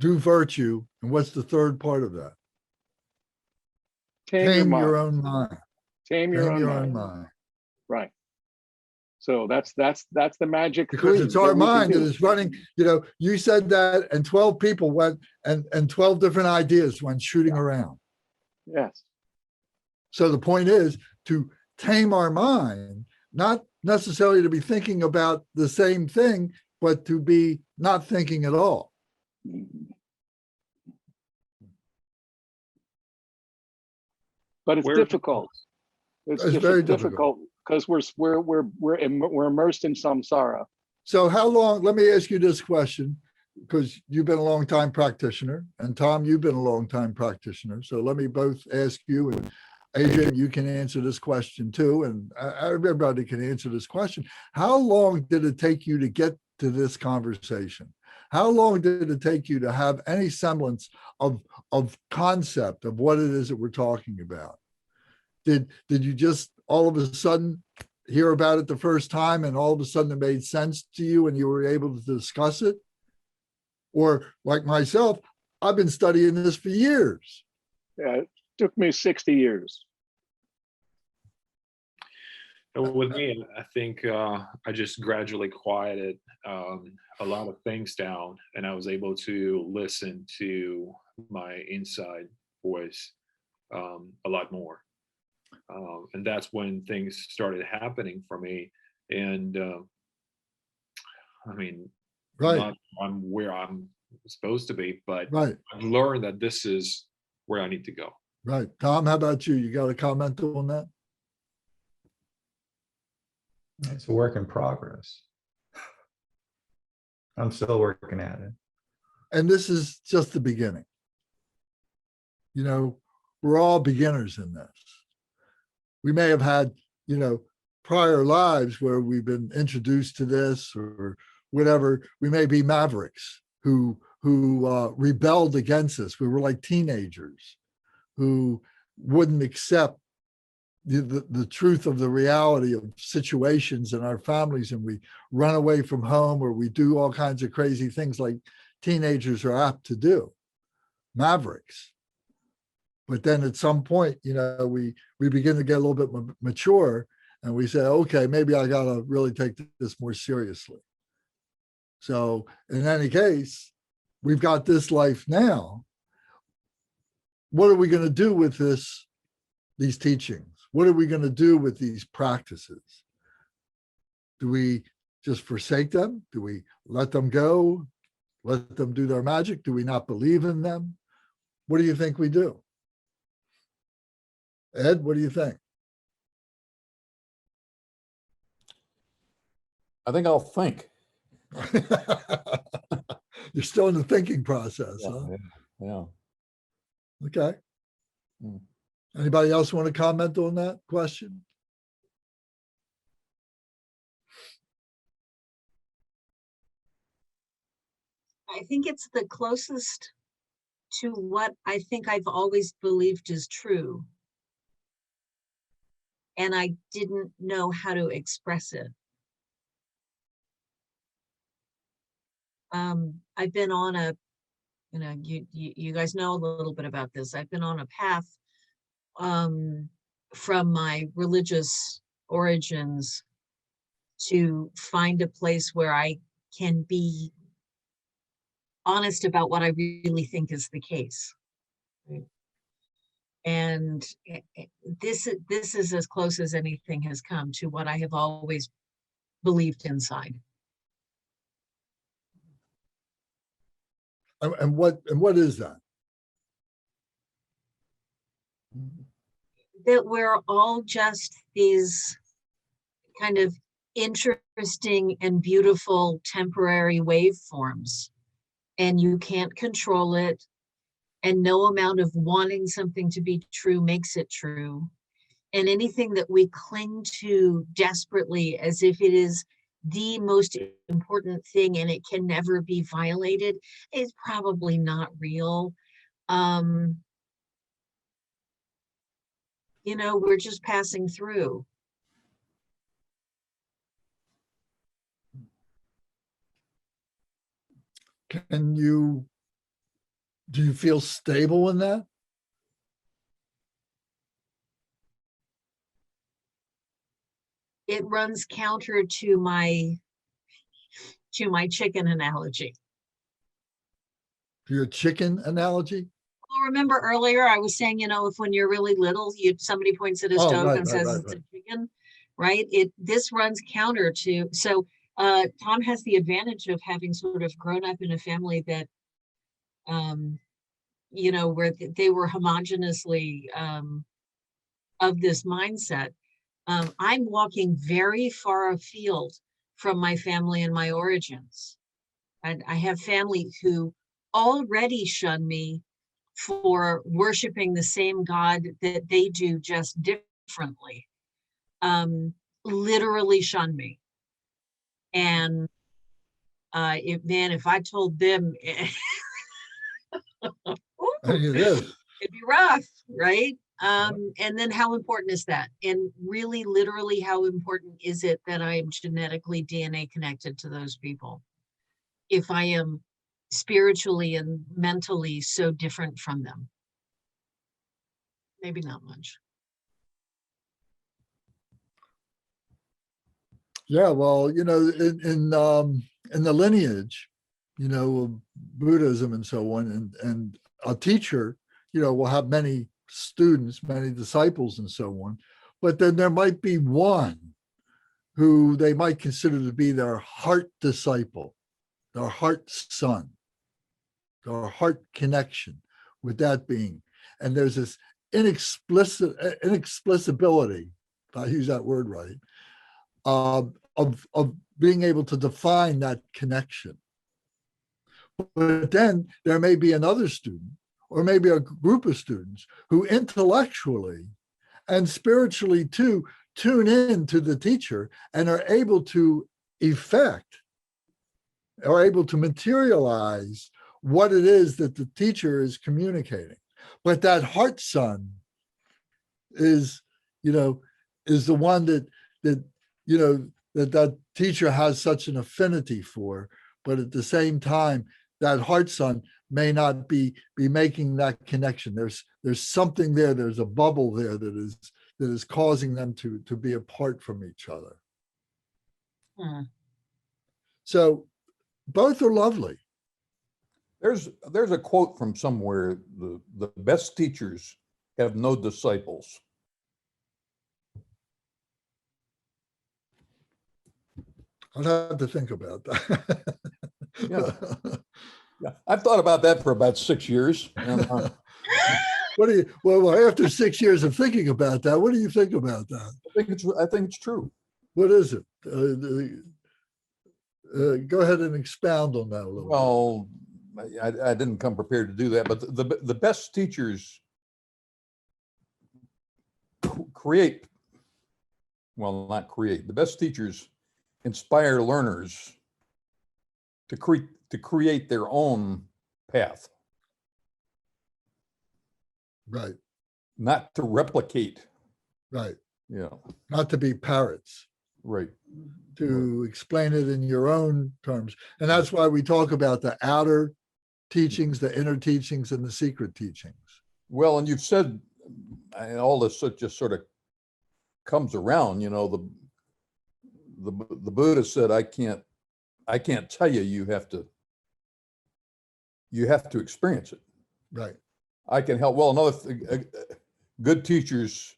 do virtue, and what's the third part of that? Tame your own mind. Tame your own mind. Right. So that's the magic. Because it's our mind that is running. You said that, and 12 people went, and 12 different ideas went shooting around. Yes. So the point is to tame our mind, not necessarily to be thinking about the same thing, but to be not thinking at all. But it's difficult. It's very difficult because we're immersed in samsara. So how long? Let me ask you this question, because you've been a long time practitioner, and Tom, you've been a long time practitioner. So let me both ask you, and Adrian, you can answer this question too, and everybody can answer this question. How long did it take you to get to this conversation? How long did it take you to have any semblance of concept of what it is that we're talking about? Did you just all of a sudden hear about it the first time and all of a sudden it made sense to you and you were able to discuss it? Or like myself, I've been studying this for years. Yeah, it took me 60 years. With me, I think I just gradually quieted a lot of things down, and I was able to listen to my inside voice a lot more. And that's when things started happening for me. And I mean, Right. I'm where I'm supposed to be, but Right. I've learned that this is where I need to go. Right. Tom, how about you? You got a comment on that? It's a work in progress. I'm still working at it. And this is just the beginning. We're all beginners in this. We may have had, prior lives where we've been introduced to this or whatever. We may be mavericks who rebelled against this. We were like teenagers who wouldn't accept the truth of the reality of situations in our families, and we run away from home, or we do all kinds of crazy things like teenagers are apt to do. Mavericks. But then at some point, we begin to get a little bit mature, and we say, okay, maybe I gotta really take this more seriously. So in any case, we've got this life now. What are we going to do with these teachings? What are we going to do with these practices? Do we just forsake them? Do we let them go? Let them do their magic? Do we not believe in them? What do you think we do? Ed, what do you think? I think I'll think. You're still in the thinking process, Yeah, huh? yeah. Okay. Hmm. Anybody else want to comment on that question? I think it's the closest to what I think I've always believed is true. And I didn't know how to express it. I've been on a, you guys know a little bit about this. I've been on a path from my religious origins to find a place where I can be honest about what I really think is the case. Right? And this is as close as anything has come to what I have always believed inside. And what is that? That we're all just these kind of interesting and beautiful temporary waveforms, and you can't control it, and no amount of wanting something to be true makes it true. And anything that we cling to desperately as if it is the most important thing and it can never be violated is probably not real. We're just passing through. Do you feel stable in that? It runs counter to my chicken analogy. Your chicken analogy? Well, remember earlier I was saying, if when you're really little, somebody points at a stove and says it's a chicken, right? This runs counter to, so Tom has the advantage of having sort of grown up in a family that, where they were homogenously of this mindset. I'm walking very far afield from my family and my origins. And I have family who already shun me for worshiping the same God that they do, just differently. Literally shun me. And if I told them, it'd be rough, right? And then how important is that? And really, literally, how important is it that I am genetically DNA connected to those people? If I am spiritually and mentally so different from them? Maybe not much. Yeah, well, in the lineage, of Buddhism and so on, and a teacher, will have many students, many disciples and so on, but then there might be one who they might consider to be their heart disciple, their heart son, their heart connection with that being. And there's this inexplicability, if I use that word right, of being able to define that connection. But then there may be another student, or maybe a group of students who intellectually and spiritually too tune in to the teacher and are able to materialize what it is that the teacher is communicating. But that heart son is the one that teacher has such an affinity for, but at the same time, that heart sun may not be making that connection. There's something there. There's a bubble there that is causing them to be apart from each other. So both are lovely. There's a quote from somewhere, the best teachers have no disciples. I'd have to think about that. Yeah, I've thought about that for about 6 years. And, What do you, well, after 6 years of thinking about that, what do you think about that? I think it's true. What is it? Go ahead and expound on that a little. Well, I didn't come prepared to do that, but the best teachers create, well, not create, the best teachers inspire learners to create their own path, Right, not to replicate. right. Yeah, Not to be parrots, right. to explain it in your own terms. And that's why we talk about the outer teachings, the inner teachings, and the secret teachings. Well, and you've said, and all this just sort of comes around, you know, the Buddha said, I can't tell you, you have to experience it. Right, I can help. Well, another thing, good teachers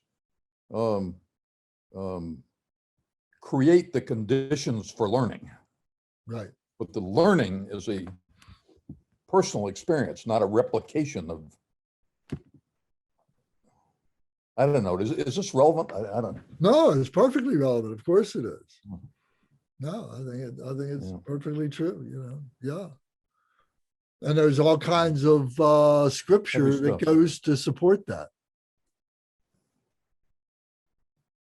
create the conditions for learning, right. but the learning is a personal experience, not a replication of. I don't know. Is this relevant? I don't. No, it's perfectly relevant. Of course it is. No, I think it's Yeah. perfectly true, you know, yeah. And there's all kinds of scripture Heavy that stuff. goes to support that.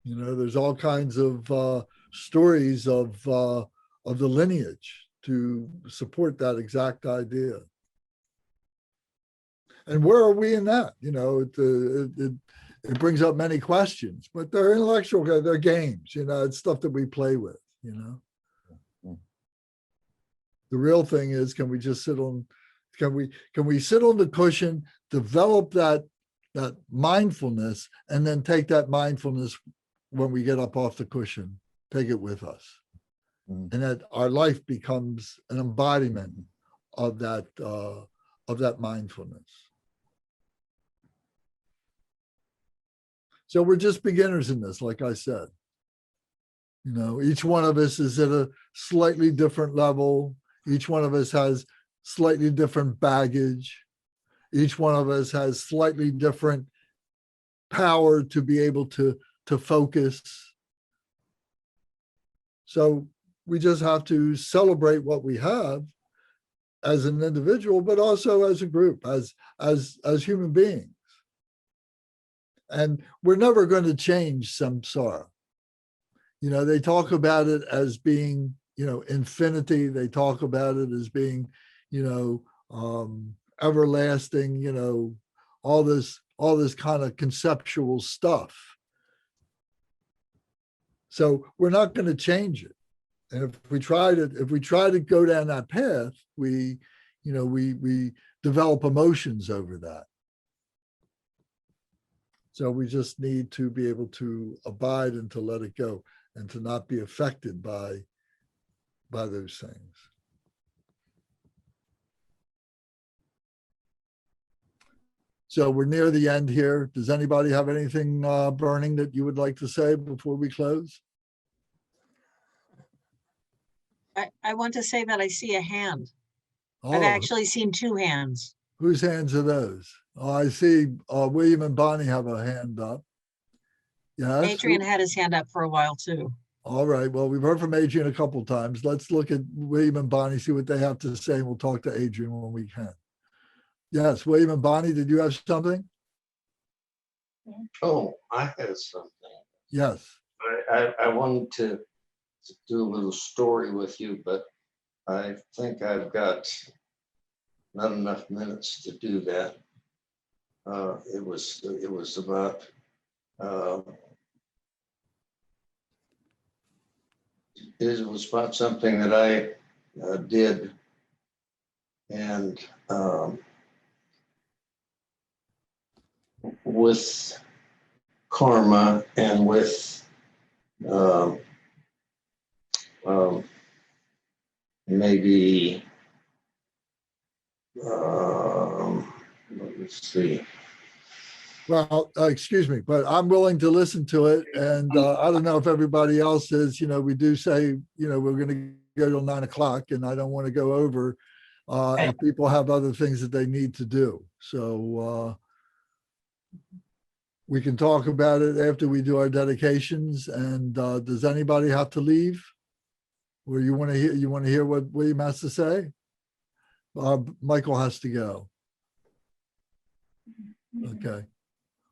You know, there's all kinds of stories of the lineage to support that exact idea. And where are we in that? You know, it brings up many questions, but they're intellectual, they're games, you know, it's stuff that we play with, you know. The real thing is, can we sit on the cushion, develop that mindfulness, and then take that mindfulness when we get up off the cushion, take it with us. And that our life becomes an embodiment of that mindfulness. So we're just beginners in this, like I said. You know, each one of us is at a slightly different level. Each one of us has slightly different baggage. Each one of us has slightly different power to be able to focus. So we just have to celebrate what we have as an individual, but also as a group, as human beings. And we're never going to change samsara. You know, they talk about it as being, you know, infinity. They talk about it as being, you know, everlasting, you know, all this kind of conceptual stuff. So we're not going to change it. And if we try to go down that path, we develop emotions over that. So we just need to be able to abide and to let it go and to not be affected by those things. So we're near the end here. Does anybody have anything burning that you would like to say before we close? I want to say that I see a hand. I've Oh, actually seen two hands. whose hands are those? Oh, I see William and Bonnie have a hand up. Yes. Adrian had his hand up for a while too. All right. Well, we've heard from Adrian a couple of times. Let's look at William and Bonnie, see what they have to say. And we'll talk to Adrian when we can. Yes, William and Bonnie, did you have something? Oh, I had something. Yes. I wanted to do a little story with you, but I think I've got not enough minutes to do that. It was about something that I did And with karma and with maybe let's see. Well, excuse me, but I'm willing to listen to it. And I don't know if everybody else is, we do say, we're going to go till 9 o'clock and I don't want to go over if people have other things that they need to do. So we can talk about it after we do our dedications. And does anybody have to leave? Or you want to hear what William has to say? Michael has to go. Okay.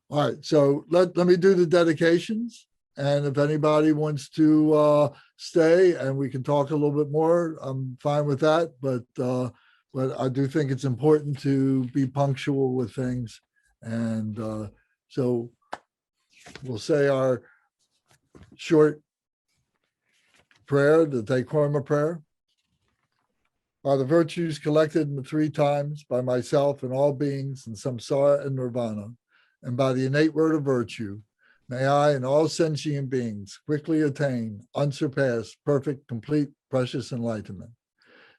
All right, so let me do the dedications. And if anybody wants to stay and we can talk a little bit more, I'm fine with that. But I do think it's important to be punctual with things. And so we'll say our short prayer, the Te Karma prayer. By the virtues collected in the 3 times by myself and all beings in samsara and nirvana, and by the innate word of virtue, may I and all sentient beings quickly attain unsurpassed, perfect, complete, precious enlightenment.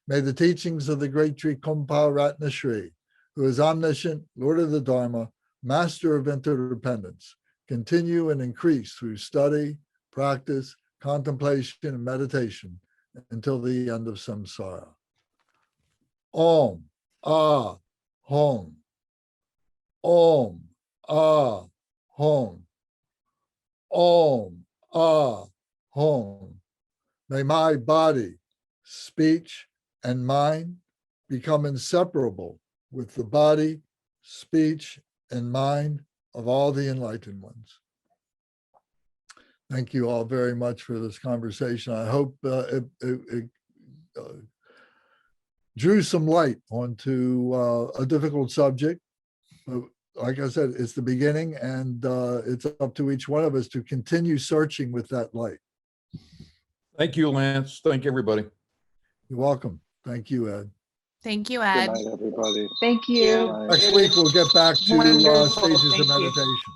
May the teachings of the great Trikumpa Ratna Shri, who is omniscient, Lord of the Dharma, master of interdependence, continue and increase through study, practice, contemplation, and meditation until the end of samsara. Om, Ah, Hom. Om, Ah, Hom. Om, Ah, Hom. May my body, speech, and mind become inseparable with the body, speech, and mind of all the enlightened ones. Thank you all very much for this conversation. I hope it drew some light onto a difficult subject. But like I said, it's the beginning, and it's up to each one of us to continue searching with that light. Thank you, Lance. Thank everybody. You're welcome. Thank you, Ed. Thank you, Good Ed. night, everybody. Thank you. Bye. Next week, we'll get back to Wonderful. stages of Thank you. meditation.